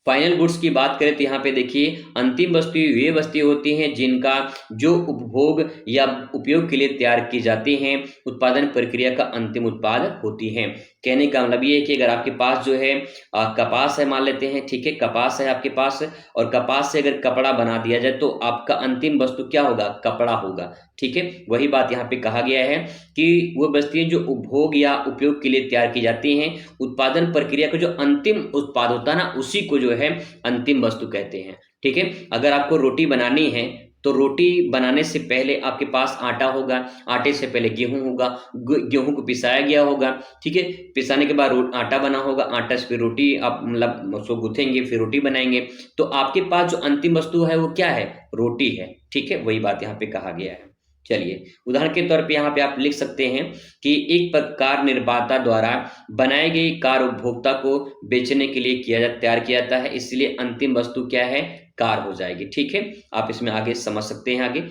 S1: फाइनल गुड्स की बात करें तो यहाँ पे देखिए, अंतिम वस्तुएं वे वस्तुएं होती हैं जिनका जो उपभोग या उपयोग के लिए तैयार की जाती हैं, उत्पादन प्रक्रिया का अंतिम उत्पाद होती हैं। कहने का मतलब ये है कि अगर आपके पास जो है कपास है, मान लेते हैं, ठीक है, कपास है आपके पास, और कपास से अगर कपड़ा बना दिया जाए तो आपका अंतिम वस्तु क्या होगा? कपड़ा होगा। ठीक है, वही बात यहाँ पे कहा गया है कि वो वस्तुएं जो उपभोग या उपयोग के लिए तैयार की जाती हैं, उत्पादन प्रक्रिया का जो अंतिम उत्पाद होता है ना, उसी को जो है अंतिम वस्तु कहते हैं। ठीक है, अगर आपको रोटी बनानी है तो रोटी बनाने से पहले आपके पास आटा होगा, आटे से पहले गेहूं होगा, गेहूं को पिसाया गया होगा। ठीक है, पिसाने के बाद आटा बना होगा, आटा से फिर रोटी आप मतलब उसको गूंथेंगे, फिर रोटी बनाएंगे। तो आपके पास जो अंतिम वस्तु है वो क्या है? रोटी है। ठीक है, वही बात यहाँ पे कहा गया है। चलिए, उदाहरण के तौर पे यहाँ पे आप लिख सकते हैं कि एक प्रकार निर्माता द्वारा बनाई गई कार उपभोक्ता को बेचने के लिए तैयार किया जाता है, इसलिए अंतिम वस्तु क्या है? कार हो जाएगी। ठीक है, आप इसमें आगे समझ सकते हैं आगे।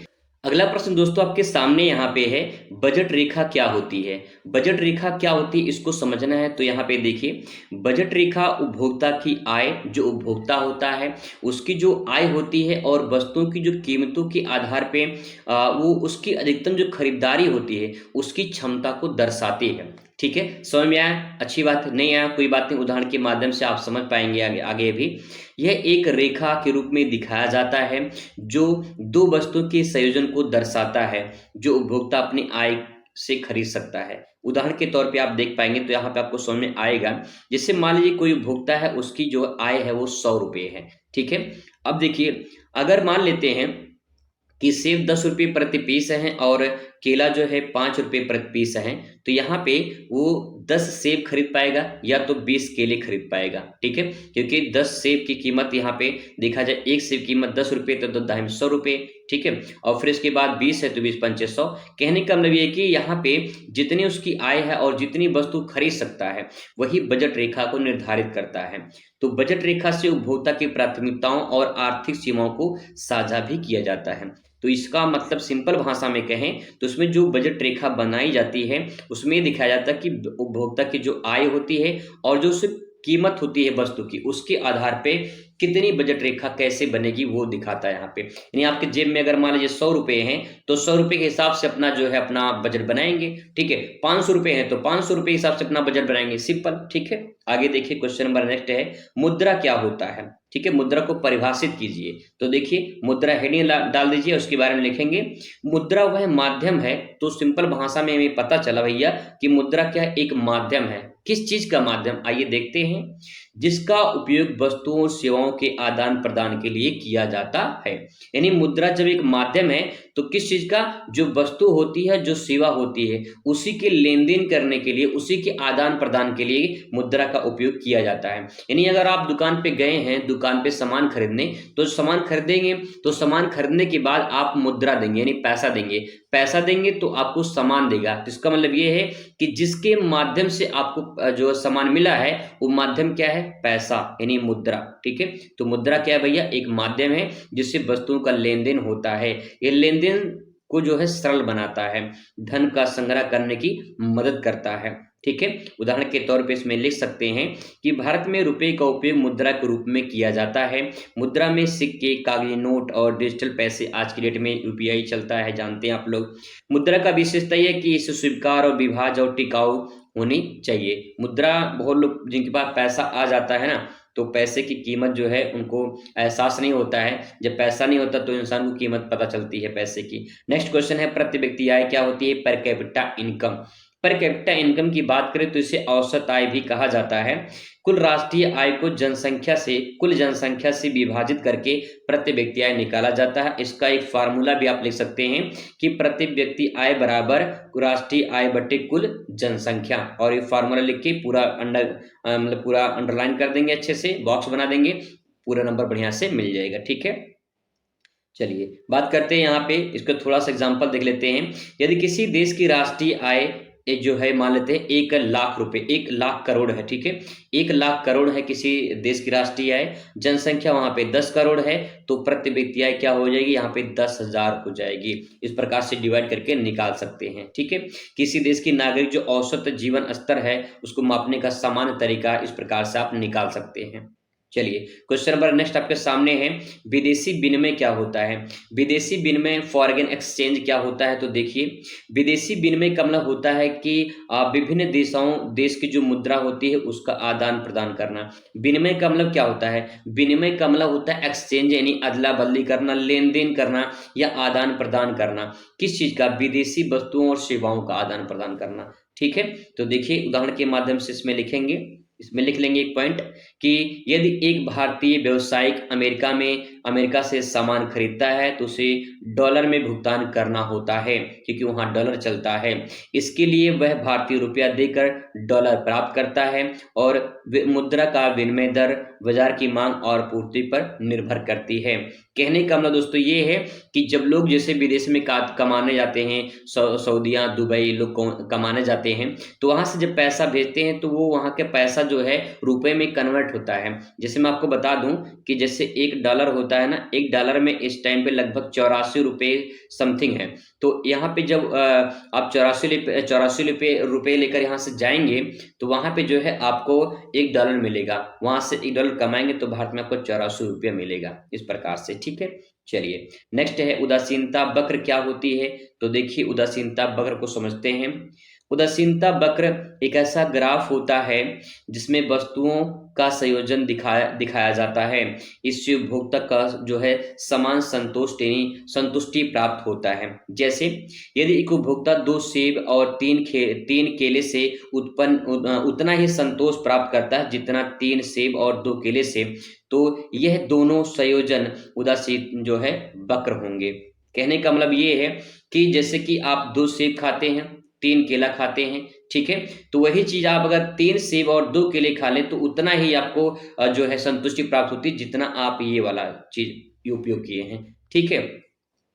S1: अगला प्रश्न दोस्तों आपके सामने यहाँ पे है, बजट रेखा क्या होती है? बजट रेखा क्या होती है इसको समझना है। तो यहाँ पे देखिए, बजट रेखा उपभोक्ता की आय, जो उपभोक्ता होता है उसकी जो आय होती है, और वस्तुओं की जो कीमतों के आधार पे वो उसकी अधिकतम जो खरीदारी होती है उसकी क्षमता को दर्शाती है। ठीक है, समझ में आया? अच्छी बात, नहीं आया कोई बात नहीं, उदाहरण के माध्यम से आप समझ पाएंगे आगे भी। यह एक रेखा के रूप में दिखाया जाता है जो दो वस्तुओं के संयोजन को दर्शाता है जो उपभोक्ता अपनी आय से खरीद सकता है। उदाहरण के तौर पे आप देख पाएंगे तो यहाँ पे आपको समझ में आएगा, जैसे मान लीजिए कोई उपभोक्ता है, उसकी जो आय है वो 100 रुपये है। ठीक है, अब देखिए, अगर मान लेते हैं कि सेब 10 रुपये प्रति पीस है और केला जो है 5 रुपये प्रति पीस है, तो यहाँ पे वो 10 सेब खरीद पाएगा या तो 20 केले खरीद पाएगा। ठीक है, क्योंकि 10 सेब की कीमत यहाँ पे देखा जाए, एक सेब की कीमत 10 रुपये तो 2 100 रुपये। ठीक है, और फिर इसके बाद 20 है तो 20 पंचे 100। कहने का मतलब ये है कि यहाँ पे जितनी उसकी आय है और जितनी वस्तु खरीद सकता है वही बजट रेखा को निर्धारित करता है। तो बजट रेखा से उपभोक्ता की प्राथमिकताओं और आर्थिक सीमाओं को साझा भी किया जाता है। तो इसका मतलब सिंपल भाषा में कहें तो उसमें जो बजट रेखा बनाई जाती है उसमें दिखाया जाता है कि उपभोक्ता की जो आय होती है और जो उसकी कीमत होती है वस्तु की, उसके आधार पे कितनी बजट रेखा कैसे बनेगी वो दिखाता है यहाँ पे। यानी आपके जेब में अगर मान लीजिए 100 रुपये हैं तो 100 रुपये के हिसाब से अपना जो है अपना बजट बनाएंगे। ठीक है, 500 रुपये हैं तो 500 रुपये के हिसाब से अपना बजट बनाएंगे, सिंपल। ठीक है, आगे देखिए, क्वेश्चन नंबर नेक्स्ट है, मुद्रा क्या होता है? ठीक है, मुद्रा को परिभाषित कीजिए। तो देखिए, मुद्रा हेडिंग डाल दीजिए, उसके बारे में लिखेंगे मुद्रा वह माध्यम है। तो सिंपल भाषा में हमें पता चला भैया कि मुद्रा क्या है? एक माध्यम है। किस चीज का माध्यम? आइए देखते हैं, जिसका उपयोग वस्तुओं और सेवाओं के आदान प्रदान के लिए किया जाता है। यानी मुद्रा जब एक माध्यम है तो किस चीज का? जो वस्तु होती है, जो सेवा होती है, उसी के लेन देन करने के लिए, उसी के आदान प्रदान के लिए मुद्रा का उपयोग किया जाता है। यानी अगर आप दुकान पे गए हैं, दुकान पे सामान खरीदने, तो सामान खरीदेंगे तो सामान खरीदने के बाद आप मुद्रा देंगे, यानी पैसा देंगे। पैसा देंगे तो आपको सामान देगा। तो इसका मतलब ये है कि जिसके माध्यम से आपको जो सामान मिला है वो माध्यम क्या है? पैसा, यानी मुद्रा। ठीक है, तो मुद्रा क्या है भैया? एक माध्यम है जिससे वस्तुओं का लेन देन होता है। ये लेन देन को जो है सरल बनाता है, धन का संग्रह करने की मदद करता है। ठीक है, उदाहरण के तौर पे इसमें लिख सकते हैं कि भारत में रुपए का उपयोग मुद्रा के रूप में किया जाता है। मुद्रा में सिक्के, कागजी नोट और डिजिटल पैसे, आज की डेट में यूपीआई चलता है, जानते हैं आप लोग। मुद्रा का विशेषता यह है कि इसे स्वीकार और विभाज्य और टिकाऊ होनी चाहिए। मुद्रा, बहुत लोग जिनके पास पैसा आ जाता है ना, तो पैसे की कीमत जो है उनको एहसास नहीं होता है। जब पैसा नहीं होता तो इंसान को कीमत पता चलती है पैसे की। नेक्स्ट क्वेश्चन है, प्रति व्यक्ति आय क्या होती है? Per capita income. Per capita income की बात करें तो इसे औसत आय भी कहा जाता है। कुल राष्ट्रीय आय को कुल जनसंख्या से विभाजित करके प्रति व्यक्ति आय निकाला जाता है। इसका एक फार्मूला भी आप लिख सकते हैं कि प्रति व्यक्ति आय बराबर राष्ट्रीय आय बटे कुल जनसंख्या, और ये फार्मूला लिख के पूरा पूरा अंडरलाइन कर देंगे, अच्छे से बॉक्स बना देंगे, पूरा नंबर बढ़िया से मिल जाएगा। ठीक है, चलिए बात करते हैं यहाँ पे, इसको थोड़ा सा एग्जांपल देख लेते हैं। यदि किसी देश की राष्ट्रीय आय ये जो है मान लेते हैं 1,00,000 रुपए, 1,00,000 करोड़ है, ठीक है। 1,00,000 करोड़ है किसी देश की राष्ट्रीय आय, जनसंख्या वहां पे 10 करोड़ है, तो प्रति व्यक्ति आय क्या हो जाएगी, यहाँ पे 10,000 हो जाएगी। इस प्रकार से डिवाइड करके निकाल सकते हैं, ठीक है। किसी देश की नागरिक जो औसत जीवन स्तर है उसको मापने का सामान्य तरीका इस प्रकार से आप निकाल सकते हैं। चलिए, क्वेश्चन नंबर नेक्स्ट आपके सामने है, विदेशी विनिमय क्या होता है। विदेशी विनिमय फॉरेन एक्सचेंज क्या होता है, तो देखिए विदेशी विनिमय का मतलब होता है कि विभिन्न देश की जो मुद्रा होती है उसका आदान प्रदान करना। विनिमय का मतलब क्या होता है, विनिमय का मतलब होता है एक्सचेंज, यानी अदला बदली करना, लेन देन करना या आदान प्रदान करना। किस चीज का, विदेशी वस्तुओं और सेवाओं का आदान प्रदान करना, ठीक है। तो देखिए उदाहरण के माध्यम से इसमें लिखेंगे, इसमें लिख लेंगे एक पॉइंट कि यदि एक भारतीय व्यवसायिक अमेरिका से सामान खरीदता है तो उसे डॉलर में भुगतान करना होता है, क्योंकि वहां डॉलर चलता है। इसके लिए वह भारतीय रुपया देकर डॉलर प्राप्त करता है और मुद्रा का विनिमय दर बाजार की मांग और पूर्ति पर निर्भर करती है। कहने का मतलब दोस्तों ये है कि जब लोग जैसे विदेश में कमाने जाते हैं, सऊदीया, दुबई लोग कमाने जाते हैं, तो वहां से जब पैसा भेजते हैं तो वो वहां के पैसा जो है रुपए में कन्वर्ट होता है। जैसे मैं आपको बता दूं कि जैसे $1 होता है ना, $1 में इस टाइम पे लगभग 84 रुपए समथिंग है। तो यहाँ पे जब आप 84 रुपए लेकर यहाँ से जाएंगे तो वहां पे जो है आपको $1 मिलेगा, वहां से $1 कमाएंगे तो भारत में आपको 84 रुपया मिलेगा, इस प्रकार से, ठीक है। चलिए नेक्स्ट है, उदासीनता वक्र क्या होती है। तो देखिए उदासीनता वक्र को समझते हैं। उदासीनता वक्र एक ऐसा ग्राफ होता है जिसमें वस्तुओं का संयोजन दिखाया जाता है। इससे उपभोक्ता का जो है समान संतुष्टि प्राप्त होता है। जैसे यदि एक उपभोक्ता 2 सेब और 3 केले से उतना ही संतोष प्राप्त करता है जितना 3 सेब और 2 केले से, तो यह दोनों संयोजन उदासीन जो है वक्र होंगे। कहने का मतलब ये है कि जैसे कि आप 2 सेब खाते हैं, 3 केला खाते हैं, ठीक है, तो वही चीज आप अगर 3 सेब और 2 केले खा लें तो उतना ही आपको जो है संतुष्टि प्राप्त होती है जितना आप ये वाला चीज उपयोग किए हैं, ठीक है।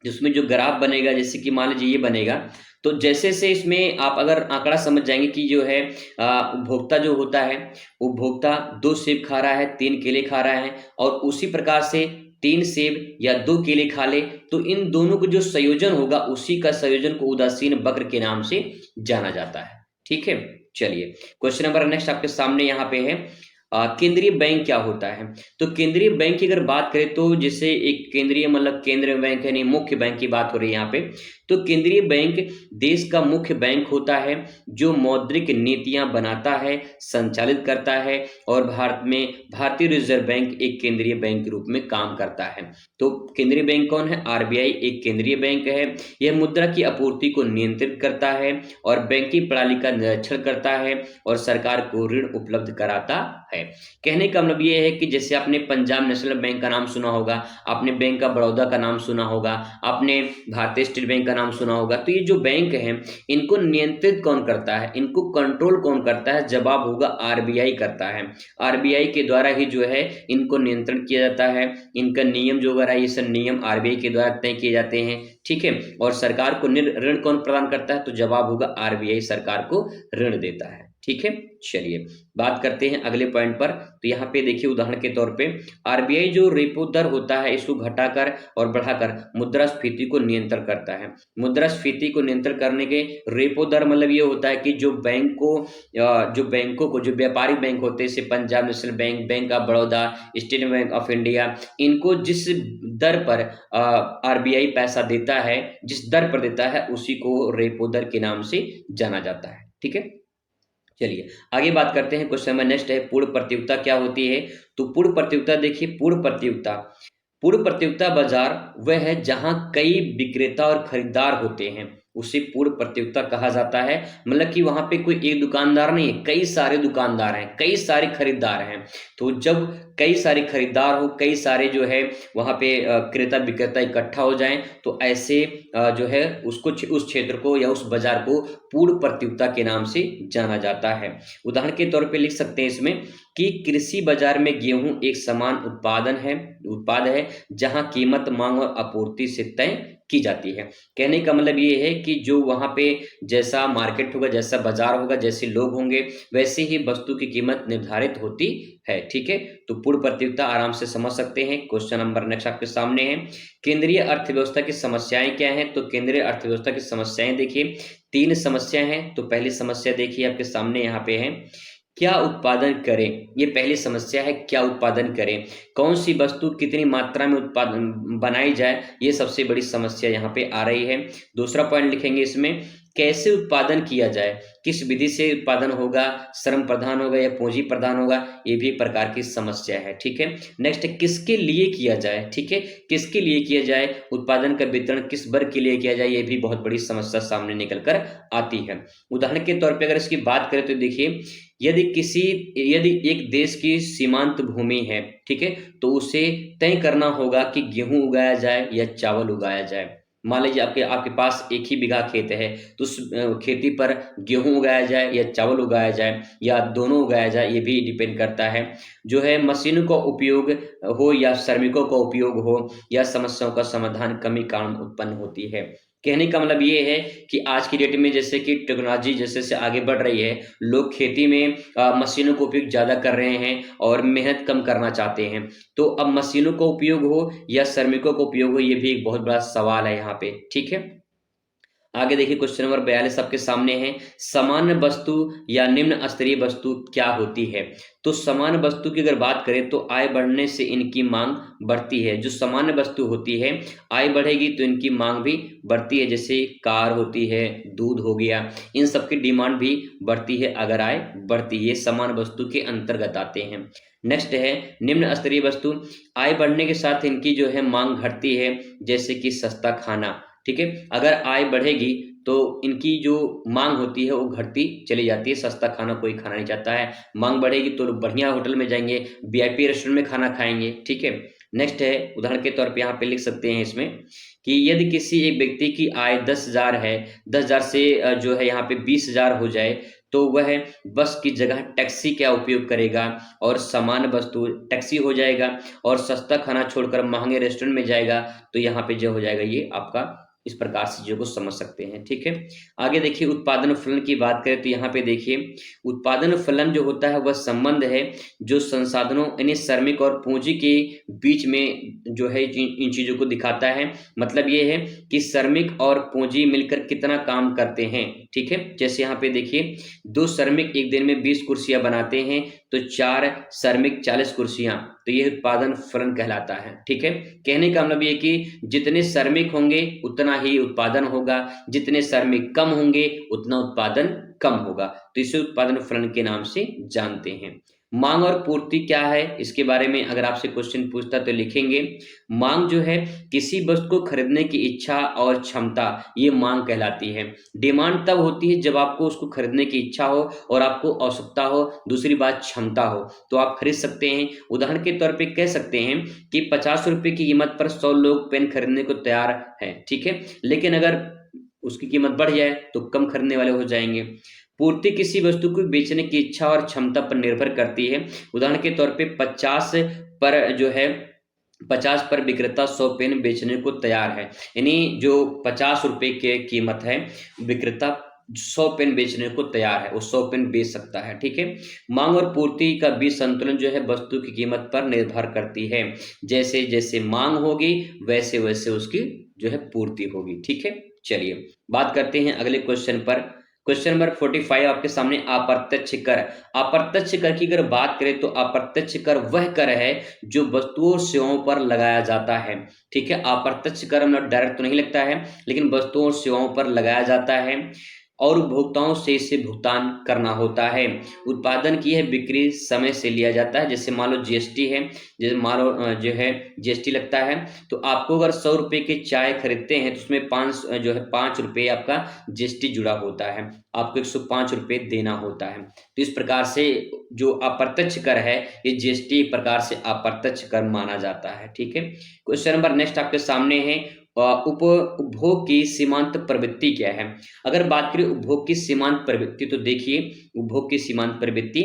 S1: जिसमें जो ग्राफ बनेगा, जैसे कि मान लीजिए ये बनेगा, तो जैसे से इसमें आप अगर आंकड़ा समझ जाएंगे कि जो है उपभोक्ता जो होता है, उपभोक्ता 2 सेब खा रहा है, 3 केले खा रहा है, और उसी प्रकार से 3 सेब या 2 केले खा ले, तो इन दोनों का जो संयोजन होगा उसी का संयोजन को उदासीन वक्र के नाम से जाना जाता है, ठीक है। चलिए क्वेश्चन नंबर नेक्स्ट आपके सामने यहाँ पे है, केंद्रीय बैंक क्या होता है। तो केंद्रीय बैंक की अगर बात करें तो जैसे एक केंद्रीय मतलब केंद्रीय बैंक है, नहीं मुख्य बैंक की बात हो रही है यहाँ पे। तो केंद्रीय बैंक देश का मुख्य बैंक होता है जो मौद्रिक नीतियां बनाता है, संचालित करता है, और भारत में भारतीय रिजर्व बैंक एक केंद्रीय बैंक के रूप में काम करता है। तो केंद्रीय बैंक कौन है, आरबीआई एक केंद्रीय बैंक है। यह मुद्रा की आपूर्ति को नियंत्रित करता है और बैंकिंग प्रणाली का निरीक्षण करता है और सरकार को ऋण उपलब्ध कराता है। कहने का मतलब ये है कि जैसे आपने पंजाब नेशनल बैंक का नाम सुना होगा, आपने बैंक ऑफ बड़ौदा का नाम सुना होगा, आपने भारतीय स्टेट बैंक का नाम सुना होगा, तो ये जो बैंक है इनको नियंत्रित कौन करता है, इनको कंट्रोल कौन करता है, जवाब होगा आरबीआई करता है। आरबीआई के द्वारा ही जो है इनको नियंत्रण किया जाता है, इनका नियम जो वगैरह ये सब नियम आरबीआई के द्वारा तय किए जाते हैं, ठीक है। और सरकार को ऋण कौन प्रदान करता है, तो जवाब होगा आरबीआई सरकार को ऋण देता है, ठीक है। चलिए बात करते हैं अगले पॉइंट पर। तो यहाँ पे देखिए उदाहरण के तौर पे आरबीआई जो रेपो दर होता है इसको घटाकर और बढ़ाकर मुद्रास्फीति को नियंत्रण करता है। मुद्रास्फीति को नियंत्रण करने के रेपो दर मतलब ये होता है कि जो बैंकों को जो व्यापारिक बैंक होते हैं जैसे Punjab national bank, bank of Baroda, state bank of India, इनको जिस दर पर आरबीआई पैसा देता है, जिस दर पर देता है उसी को रेपो दर के नाम से जाना जाता है, ठीक है। चलिए आगे बात करते हैं। क्वेश्चन नंबर नेक्स्ट है, पूर्ण प्रतियोगिता क्या होती है। तो पूर्ण प्रतियोगिता देखिए, पूर्ण प्रतियोगिता बाजार वह है जहां कई विक्रेता और खरीदार होते हैं, उसे पूर्ण प्रतियोगिता कहा जाता है। मतलब कि वहां पे कोई एक दुकानदार नहीं है, कई सारे दुकानदार हैं, कई सारे खरीदार हैं। तो जब कई सारे खरीदार हो, कई सारे जो है वहां पे क्रेता विक्रेता इकट्ठा हो जाएं, तो ऐसे जो है उसको उस क्षेत्र को या उस बाजार को पूर्ण प्रतियोगिता के नाम से जाना जाता है। उदाहरण के तौर पे लिख सकते हैं इसमें कि कृषि बाजार में गेहूं एक समान उत्पाद है जहां कीमत मांग और आपूर्ति से तय की जाती है। कहने का मतलब ये है कि जो वहाँ पे जैसा मार्केट होगा, जैसा बाजार होगा, जैसे लोग होंगे, वैसे ही वस्तु की कीमत निर्धारित होती है। ठीक है, तो पूर्ण प्रतियोगिता आराम से समझ सकते हैं। क्वेश्चन नंबर नेक्स्ट आपके सामने है, केंद्रीय अर्थव्यवस्था की समस्याएं क्या हैं? तो केंद्रीय अर्थव्यवस्था की समस्याएं देखिए, 3 समस्या हैं। तो पहली समस्या देखिए आपके सामने यहाँ पे है, क्या उत्पादन करें? ये पहली समस्या है, क्या उत्पादन करें? कौन सी वस्तु कितनी मात्रा में उत्पादन बनाई जाए, ये सबसे बड़ी समस्या यहाँ पे आ रही है। दूसरा पॉइंट लिखेंगे इसमें, कैसे उत्पादन किया जाए, किस विधि से उत्पादन होगा, श्रम प्रधान होगा या पूंजी प्रधान होगा, ये भी एक प्रकार की समस्या है। ठीक है, नेक्स्ट, किसके लिए किया जाए? ठीक है, किसके लिए किया जाए, उत्पादन का वितरण किस वर्ग के लिए किया जाए, ये भी बहुत बड़ी समस्या सामने निकल कर आती है। उदाहरण के तौर पे अगर इसकी बात करें तो देखिए, यदि एक देश की सीमांत भूमि है, ठीक है, तो उसे तय करना होगा कि गेहूं उगाया जाए या चावल उगाया जाए। मान लीजिए आपके आपके पास 1 ही बीघा खेत है, तो उस खेती पर गेहूं उगाया जाए या चावल उगाया जाए या दोनों उगाया जाए, ये भी डिपेंड करता है। जो है मशीनों का उपयोग हो या श्रमिकों का उपयोग हो या समस्याओं का समाधान कमी कारण उत्पन्न होती है। कहने का मतलब ये है कि आज की डेट में जैसे कि टेक्नोलॉजी जैसे से आगे बढ़ रही है, लोग खेती में मशीनों का उपयोग ज़्यादा कर रहे हैं और मेहनत कम करना चाहते हैं। तो अब मशीनों का उपयोग हो या श्रमिकों का उपयोग हो, ये भी एक बहुत बड़ा सवाल है यहाँ पे। ठीक है, आगे देखिए क्वेश्चन नंबर 42 आपके सामने है, सामान्य वस्तु या निम्न स्तरीय वस्तु क्या होती है? तो सामान्य वस्तु की अगर बात करें तो आय बढ़ने से इनकी मांग बढ़ती है। जो सामान्य वस्तु होती है, आय बढ़ेगी तो इनकी मांग भी बढ़ती है। जैसे कार होती है, दूध हो गया, इन सब की डिमांड भी बढ़ती है अगर आय बढ़ती है। ये सामान्य वस्तु के अंतर्गत आते हैं। नेक्स्ट है निम्न स्तरीय वस्तु, आय बढ़ने के साथ इनकी जो है मांग घटती है, जैसे कि सस्ता खाना। ठीक है, अगर आय बढ़ेगी तो इनकी जो मांग होती है वो घटती चली जाती है, सस्ता खाना कोई खाना नहीं चाहता है। मांग बढ़ेगी तो लोग बढ़िया होटल में जाएंगे, वीआईपी रेस्टोरेंट में खाना खाएंगे। ठीक है, नेक्स्ट है उदाहरण के तौर पे यहाँ पे लिख सकते हैं इसमें कि यदि किसी एक व्यक्ति की आय 10,000 है, 10,000 से जो है यहाँ पे 20,000 हो जाए, तो वह बस की जगह टैक्सी का उपयोग करेगा और सामान्य वस्तु टैक्सी हो जाएगा और सस्ता खाना छोड़कर महंगे रेस्टोरेंट में जाएगा, तो यहाँ पे जो हो जाएगा ये आपका, इस प्रकार से चीजों को समझ सकते हैं। ठीक है, आगे देखिए उत्पादन फलन की बात करें तो यहाँ पे देखिए, उत्पादन फलन जो होता है वह संबंध है जो संसाधनों यानी श्रमिक और पूंजी के बीच में जो है इन चीजों को दिखाता है। मतलब ये है कि श्रमिक और पूंजी मिलकर कितना काम करते हैं। ठीक है, जैसे यहाँ पे देखिए, 2 श्रमिक एक दिन में 20 कुर्सियां बनाते हैं, तो 4 श्रमिक 40 कुर्सियां, तो ये उत्पादन फलन कहलाता है। ठीक है, कहने का मतलब ये कि जितने श्रमिक होंगे उतना ही उत्पादन होगा, जितने श्रमिक कम होंगे उतना उत्पादन कम होगा, तो इसे उत्पादन फलन के नाम से जानते हैं। मांग और पूर्ति क्या है, इसके बारे में अगर आपसे क्वेश्चन पूछता तो लिखेंगे, मांग जो है किसी वस्तु को खरीदने की इच्छा और क्षमता, ये मांग कहलाती है। डिमांड तब होती है जब आपको उसको खरीदने की इच्छा हो और आपको आवश्यकता हो, दूसरी बात क्षमता हो, तो आप खरीद सकते हैं। उदाहरण के तौर पे कह सकते हैं कि 50 रुपए की कीमत पर 100 लोग पेन खरीदने को तैयार हैं। ठीक है, लेकिन अगर उसकी कीमत बढ़ जाए तो कम खरीदने वाले हो जाएंगे। पूर्ति किसी वस्तु को बेचने की इच्छा और क्षमता पर निर्भर करती है। उदाहरण के तौर पे 50 पर जो है 50 पर विक्रेता 100 पेन बेचने को तैयार है, यानी जो 50 रुपए की कीमत है, विक्रेता 100 पेन बेचने को तैयार है, वो 100 पेन बेच सकता है। ठीक है, मांग और पूर्ति का बीच संतुलन जो है वस्तु की कीमत पर निर्भर करती है। जैसे जैसे मांग होगी वैसे वैसे उसकी जो है पूर्ति होगी। ठीक है, चलिए बात करते हैं अगले क्वेश्चन पर। क्वेश्चन नंबर 45 आपके सामने, अप्रत्यक्ष कर। अप्रत्यक्ष कर की अगर बात करें तो अप्रत्यक्ष कर वह कर है जो वस्तुओं और सेवाओं पर लगाया जाता है। ठीक है, अप्रत्यक्ष कर मतलब डायरेक्ट तो नहीं लगता है, लेकिन वस्तुओं और सेवाओं पर लगाया जाता है और उपभोक्ताओं से इसे भुगतान करना होता है। उत्पादन की है बिक्री समय से लिया जाता है। जैसे मान लो जीएसटी है, जैसे मान लो जो है जीएसटी लगता है, तो आपको अगर 100 रुपए की चाय खरीदते हैं तो उसमें 5 रुपए आपका जीएसटी जुड़ा होता है, आपको 105 रुपए देना होता है। तो इस प्रकार से जो अप्रत्यक्ष कर है, ये जीएसटी एक प्रकार से अप्रत्यक्ष कर माना जाता है। ठीक है, क्वेश्चन नंबर नेक्स्ट आपके सामने है, उपभोग की सीमांत प्रवृत्ति क्या है? अगर बात करें उपभोग की सीमांत प्रवृत्ति तो देखिए, उपभोग की सीमांत प्रवृत्ति,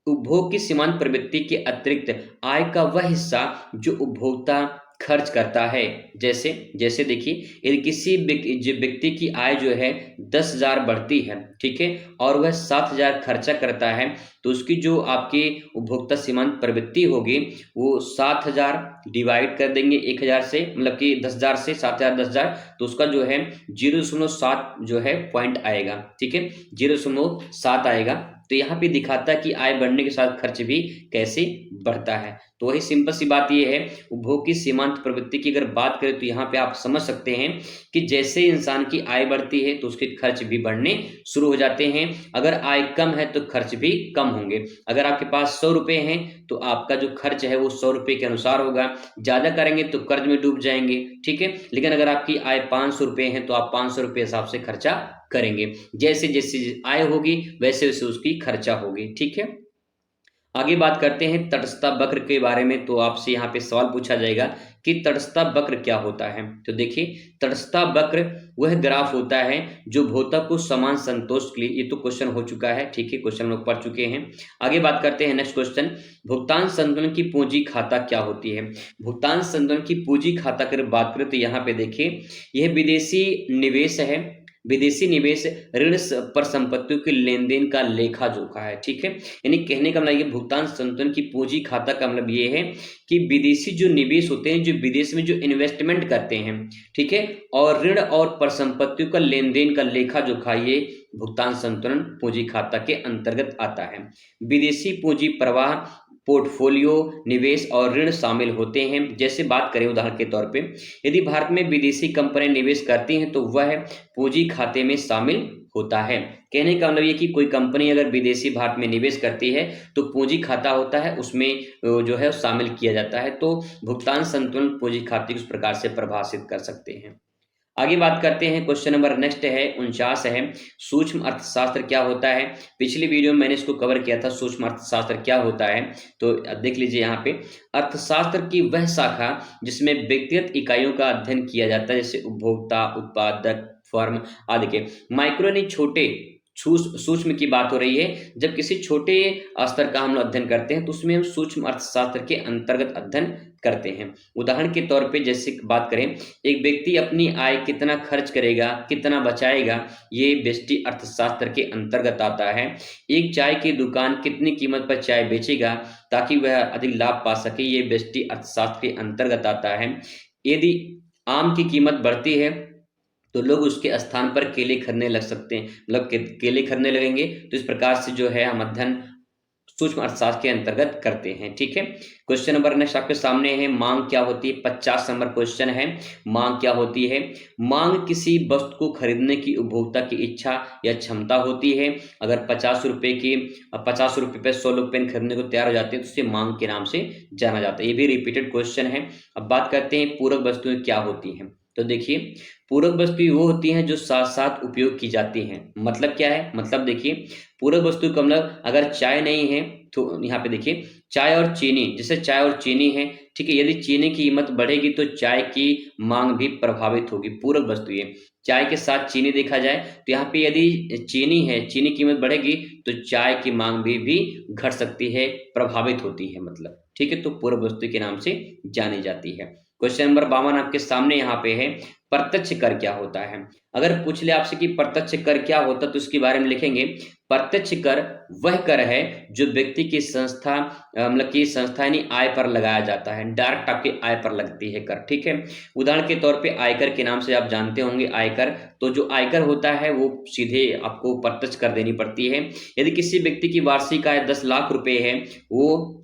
S1: उपभोग की सीमांत प्रवृत्ति के अतिरिक्त आय का वह हिस्सा जो उपभोक्ता खर्च करता है। जैसे जैसे देखिए, यदि किसी व्यक्ति की आय जो है 10,000 बढ़ती है, ठीक है, और वह 7,000 खर्चा करता है, तो उसकी जो आपकी उपभोक्ता सीमांत प्रवृत्ति होगी वो 7,000 डिवाइड कर देंगे 1,000 से, मतलब कि 10,000 से 7,000 10,000, तो उसका जो है 0.7 जो है पॉइंट आएगा, ठीक है, 0.7 आएगा। तो यहाँ पे दिखाता है कि आय बढ़ने के साथ खर्च भी कैसे बढ़ता है। तो वही सिंपल सी बात ये है, उपभोग की सीमांत प्रवृत्ति की अगर बात करें तो यहाँ पे आप समझ सकते हैं कि जैसे इंसान की आय बढ़ती है तो उसके खर्च भी बढ़ने शुरू हो जाते हैं। अगर आय कम है तो खर्च भी कम होंगे। अगर आपके पास 100 रुपए हैं तो आपका जो खर्च है वो 100 रुपए के अनुसार होगा। ज्यादा करेंगे तो कर्ज में डूब जाएंगे, ठीक है। लेकिन अगर आपकी आय 500 रुपए है तो आप 500 रुपए हिसाब से खर्चा करेंगे। जैसे जैसे आय होगी वैसे वैसे उसकी खर्चा होगी, ठीक है। आगे बात करते हैं तटस्थता वक्र के बारे में। तो आपसे यहाँ पे सवाल पूछा जाएगा कि तटस्थता वक्र क्या होता है। तो देखिए, तटस्थता वक्र वह ग्राफ होता है जो भौतिक को समान संतोष के लिए, ये तो क्वेश्चन हो चुका है, ठीक है, क्वेश्चन लोग पढ़ चुके हैं। आगे बात करते हैं नेक्स्ट क्वेश्चन, भुगतान संतुलन की पूंजी खाता क्या होती है। भुगतान संतुलन की पूंजी खाता की बात करें तो यहाँ पे देखिए, यह विदेशी निवेश है। विदेशी निवेश ऋण पर संपत्तियों के लेन देन का लेखा जोखा है, ठीक है। यानी कहने का मतलब ये भुगतान संतुलन की पूंजी खाता का मतलब ये है कि विदेशी जो निवेश होते हैं, जो विदेश में जो इन्वेस्टमेंट करते हैं, ठीक है, और ऋण और परिसंपत्तियों का लेन देन का लेखा जोखा ये भुगतान संतुलन पूंजी खाता के अंतर्गत आता है। विदेशी पूंजी प्रवाह, पोर्टफोलियो निवेश और ऋण शामिल होते हैं। जैसे बात करें उदाहरण के तौर पे, यदि भारत में विदेशी कंपनियां निवेश करती हैं तो वह पूंजी खाते में शामिल होता है। कहने का मतलब ये कि कोई कंपनी अगर विदेशी भारत में निवेश करती है तो पूंजी खाता होता है, उसमें जो है शामिल किया जाता है। तो भुगतान संतुलन पूंजी खाते को इस प्रकार से परिभाषित कर सकते हैं। आगे बात करते हैं, क्वेश्चन नंबर नेक्स्ट है 49 है, सूक्ष्म अर्थशास्त्र क्या होता है। पिछली वीडियो में मैंने इसको कवर किया था, सूक्ष्म अर्थशास्त्र क्या होता है। तो देख लीजिए यहाँ पे, अर्थशास्त्र की वह शाखा जिसमें व्यक्तिगत इकाइयों का अध्ययन किया जाता है, जैसे उपभोक्ता, उत्पादक, फर्म आदि के। माइक्रो यानी छोटे, सूक्ष्म की बात हो रही है। जब किसी छोटे स्तर का हम लोग अध्ययन करते हैं तो उसमें हम सूक्ष्म अर्थशास्त्र के अंतर्गत अध्ययन करते हैं। उदाहरण के तौर पे जैसे बात करें, एक व्यक्ति अपनी आय कितना खर्च करेगा, कितना बचाएगा, ये व्यष्टि अर्थशास्त्र के अंतर्गत आता है। एक चाय की दुकान कितनी कीमत पर चाय बेचेगा ताकि वह अधिक लाभ पा सके, ये व्यष्टि अर्थशास्त्र के अंतर्गत आता है। यदि आम की कीमत बढ़ती है तो लोग उसके स्थान पर केले खरीदने लग सकते हैं, मतलब केले खरीदने लगेंगे। तो इस प्रकार से जो है हम अध्ययन सूक्ष्म अर्थशास्त्र के अंतर्गत करते हैं, ठीक है। क्वेश्चन नंबर नेक्स्ट आपके सामने है, मांग क्या होती है। 50 नंबर क्वेश्चन है, मांग क्या होती है। मांग किसी वस्तु को खरीदने की उपभोक्ता की इच्छा या क्षमता होती है। अगर 50 रुपए पे 100 लोग पेन खरीदने को तैयार हो जाते हैं तो उसे मांग के नाम से जाना जाता है। ये भी रिपीटेड क्वेश्चन है। अब बात करते हैं पूरक वस्तुएं क्या होती हैं। तो देखिए, पूरक वस्तुएं वो होती हैं जो साथ साथ उपयोग की जाती हैं। मतलब क्या है, मतलब देखिए, पूरक वस्तु का मतलब अगर चाय नहीं है तो यहाँ पे देखिए, चाय और चीनी, जैसे चाय और चीनी है, ठीक है, यदि चीनी की कीमत बढ़ेगी तो चाय की मांग भी प्रभावित होगी। पूरक वस्तु ये, चाय के साथ चीनी देखा जाए तो यहाँ पे यदि चीनी है, चीनी की कीमत बढ़ेगी तो चाय की मांग भी घट सकती है, प्रभावित होती है, मतलब, ठीक है। तो पूरक वस्तु के नाम से जानी जाती है। क्वेश्चन नंबर 52 आपके सामने यहाँ पे है, प्रत्यक्ष कर क्या होता है। अगर पूछ ले आपसे कि प्रत्यक्ष कर क्या होता है तो इसके बारे में लिखेंगे, प्रत्यक्ष कर वह कर है जो व्यक्ति की संस्था, मतलब की संस्था यानी आय पर लगाया जाता है। डायरेक्ट आपके आय पर लगती है कर, ठीक है। उदाहरण के तौर पे आयकर के नाम से आप जानते होंगे आयकर। तो जो आयकर होता है वो सीधे आपको प्रत्यक्ष कर देनी पड़ती है। यदि किसी व्यक्ति की वार्षिक आय 10 लाख रुपए है,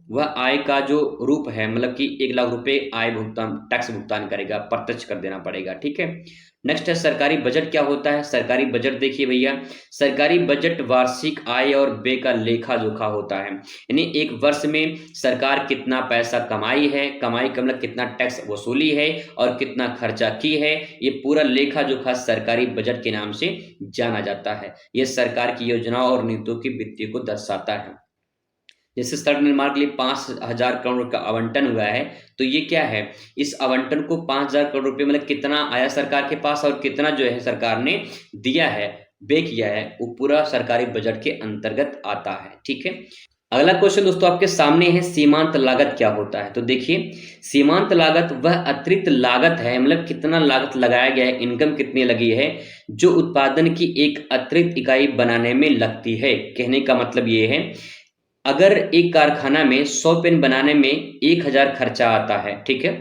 S1: वह आय का जो रूप है, मतलब कि 1 लाख रुपए आय भुगतान, टैक्स भुगतान करेगा, प्रत्यक्ष कर देना पड़ेगा, ठीक है। नेक्स्ट है सरकारी बजट क्या होता है। सरकारी बजट देखिए भैया, सरकारी बजट वार्षिक आय और व्यय का लेखा जोखा होता है। यानी एक वर्ष में सरकार कितना पैसा कमाई है, कमाई का मतलब कितना टैक्स वसूली है और कितना खर्चा की है, ये पूरा लेखा जोखा सरकारी बजट के नाम से जाना जाता है। ये सरकार की योजनाओं और नीतियों की वित्तीय को दर्शाता है। जैसे सड़क निर्माण के लिए 5,000 करोड़ का आवंटन हुआ है, तो ये क्या है, इस आवंटन को 5,000 करोड़ रुपए मतलब कितना आया सरकार के पास और कितना जो है सरकार ने दिया है, व्यय किया है, वो पूरा सरकारी बजट के अंतर्गत आता है, ठीक है। अगला क्वेश्चन दोस्तों आपके सामने है, सीमांत लागत क्या होता है। तो देखिए, सीमांत लागत वह अतिरिक्त लागत है, मतलब कितना लागत लगाया गया है, इनकम कितनी लगी है, जो उत्पादन की एक अतिरिक्त इकाई बनाने में लगती है। कहने का मतलब ये है, अगर एक कारखाना में 100 पेन बनाने में 1000 खर्चा आता है, ठीक है,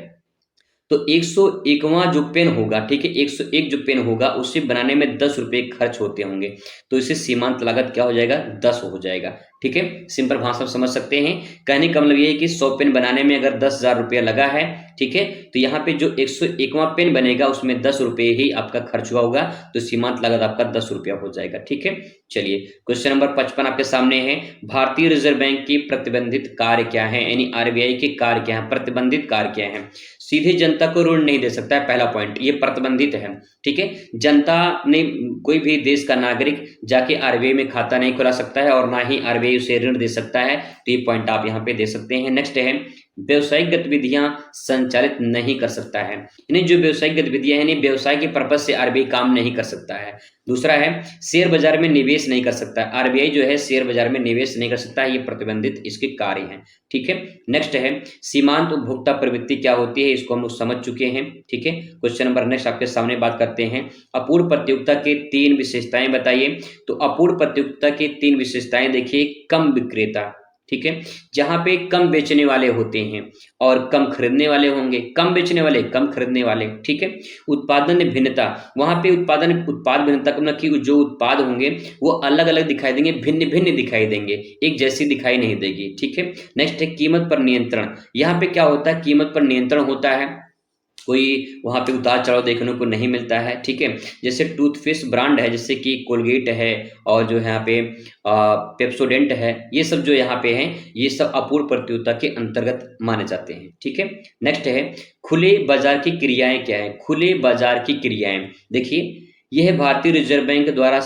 S1: तो 101वां जो पेन होगा, ठीक है, 101 जो पेन होगा उसे बनाने में 10 रुपए खर्च होते होंगे, तो इसे सीमांत लागत क्या हो जाएगा, 10 हो जाएगा। ठीक है, सिंपल भाषा में समझ सकते हैं। कहने का मतलब ये है कि 100 पेन बनाने में अगर 10,000 रुपया लगा है, ठीक है, तो यहाँ पे जो 101वां पेन बनेगा उसमें 10 रुपए ही आपका खर्च हुआ होगा, तो सीमांत लागत आपका 10 रुपया हो जाएगा। ठीक है, चलिए क्वेश्चन नंबर 55 आपके सामने है, भारतीय रिजर्व बैंक की प्रतिबंधित कार्य क्या है, यानी आरबीआई के कार्य क्या है, प्रतिबंधित कार्य क्या है। सीधे जनता को ऋण नहीं दे सकता है, पहला पॉइंट, ये प्रतिबंधित है। ठीक है, जनता ने, कोई भी देश का नागरिक जाके आरबीआई में खाता नहीं खुला सकता है और ना ही आरबीआई उसे ऋण दे सकता है, तो ये पॉइंट आप यहाँ पे दे सकते हैं। नेक्स्ट है, व्यवसायिक गतिविधियां संचालित नहीं कर सकता है, यानी जो व्यवसायिक गतिविधियां हैं, यानी व्यवसाय के पर्पज से आरबीआई काम नहीं कर सकता है। दूसरा है, शेयर बाजार में निवेश नहीं कर सकता, आरबीआई जो है शेयर बाजार में निवेश नहीं कर सकता है, ये प्रतिबंधित इसके कार्य हैं। ठीक है, नेक्स्ट है, सीमांत उपभोक्ता प्रवृत्ति क्या होती है, इसको हम लोग समझ चुके हैं। ठीक है, क्वेश्चन नंबर नेक्स्ट आपके सामने बात करते हैं, अपूर्ण प्रतियोगिता के 3 विशेषताएं बताइए। तो अपूर्ण प्रतियोगिता की 3 विशेषताएं देखिए, कम विक्रेता, ठीक है, जहां पे कम बेचने वाले होते हैं और कम खरीदने वाले होंगे, कम बेचने वाले कम खरीदने वाले। ठीक है, उत्पादन भिन्नता, वहां पे उत्पाद भिन्नता का मतलब कि जो उत्पाद होंगे वो अलग अलग दिखाई देंगे, भिन्न भिन्न दिखाई देंगे, एक जैसी दिखाई नहीं देगी। ठीक है, नेक्स्ट है कीमत पर नियंत्रण, यहाँ पे क्या होता है, कीमत पर नियंत्रण होता है, कोई वहां पे उतार चढ़ाव देखने को नहीं मिलता है। ठीक है, जैसे टूथपेस्ट ब्रांड है, जैसे कि कोलगेट है और जो है यहाँ पे पेप्सोडेंट है, ये सब जो यहाँ पे हैं, ये सब अपूर्ण प्रतियोगिता के अंतर्गत माने जाते हैं। ठीक है, नेक्स्ट है, खुले बाजार की क्रियाएं क्या है, खुले बाजार की क्रियाएं देखिए, यह भारतीय रिजर्व बैंक द्वारा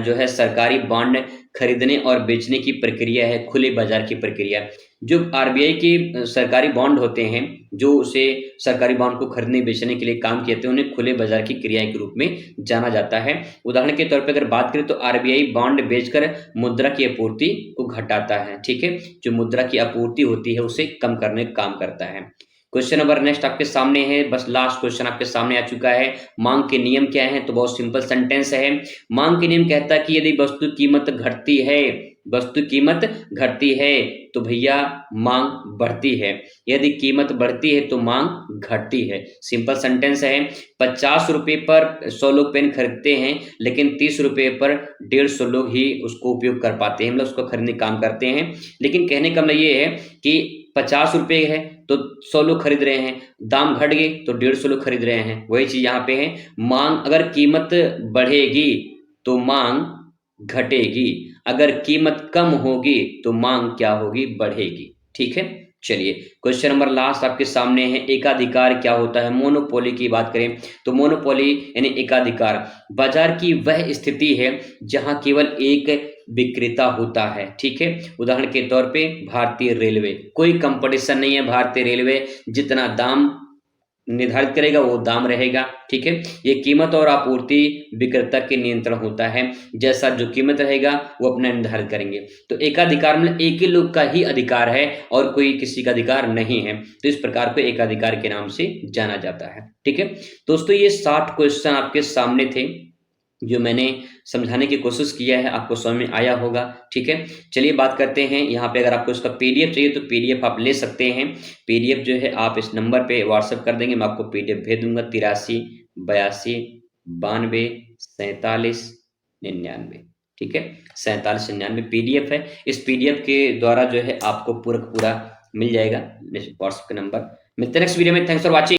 S1: जो है सरकारी बॉन्ड खरीदने और बेचने की प्रक्रिया है, खुले बाजार की प्रक्रिया। जो आरबीआई के सरकारी बॉन्ड होते हैं, जो उसे सरकारी बॉन्ड को खरीदने बेचने के लिए काम किए थे, उन्हें खुले बाजार की क्रियाएं के रूप में जाना जाता है। उदाहरण के तौर पर अगर बात करें तो आरबीआई बॉन्ड बेचकर मुद्रा की आपूर्ति को घटाता है। ठीक है, जो मुद्रा की आपूर्ति होती है उसे कम करने का काम करता है। क्वेश्चन नंबर नेक्स्ट आपके सामने है, बस लास्ट क्वेश्चन आपके सामने आ चुका है, मांग के नियम क्या है। तो बहुत सिंपल सेंटेंस है, मांग के नियम कहता है कि यदि वस्तु कीमत घटती है, वस्तु कीमत घटती है तो भैया मांग बढ़ती है, यदि कीमत बढ़ती है तो मांग घटती है। सिंपल सेंटेंस है, 50 रुपए पर 100 लोग पेन खरीदते हैं, लेकिन 30 रुपए पर 150 लोग ही उसको उपयोग कर पाते हैं, मतलब उसको खरीदने काम करते हैं। लेकिन कहने का मतलब ये है कि 50 रुपए है तो 100 लोग खरीद रहे हैं, दाम घट गए तो 150 लोग खरीद रहे हैं। वही चीज यहाँ पे है, मांग अगर कीमत बढ़ेगी तो मांग घटेगी, अगर कीमत कम होगी तो मांग क्या होगी, बढ़ेगी। ठीक है, चलिए क्वेश्चन नंबर लास्ट आपके सामने है, एकाधिकार क्या होता है। मोनोपोली की बात करें तो मोनोपोली यानी एकाधिकार, बाजार की वह स्थिति है जहां केवल एक विक्रेता होता है। ठीक है, उदाहरण के तौर पे भारतीय रेलवे, कोई कंपटीशन नहीं है, भारतीय रेलवे जितना दाम निर्धारित करेगा वो दाम रहेगा। ठीक है, ये कीमत और आपूर्ति विक्रेता के नियंत्रण होता है, जैसा जो कीमत रहेगा वो अपना निर्धारित करेंगे। तो एकाधिकार मतलब एक ही लोग का ही अधिकार है और कोई किसी का अधिकार नहीं है, तो इस प्रकार को एकाधिकार के नाम से जाना जाता है। ठीक है दोस्तों, ये 60 क्वेश्चन आपके सामने थे जो मैंने समझाने की कोशिश किया है, आपको समझ में आया होगा। ठीक है, चलिए बात करते हैं यहाँ पे, अगर आपको इसका पीडीएफ चाहिए तो पीडीएफ आप ले सकते हैं। पीडीएफ जो है आप इस नंबर पे व्हाट्सएप कर देंगे, मैं आपको पीडीएफ भेज दूंगा, 83 82 92 47 99। ठीक है, 47 99 पीडीएफ है। इस पीडीएफ के द्वारा जो है आपको पूरा मिल जाएगा व्हाट्सएप के नंबर। मिलते हैं नेक्स्ट वीडियो में, थैंक्स फॉर वॉचिंग।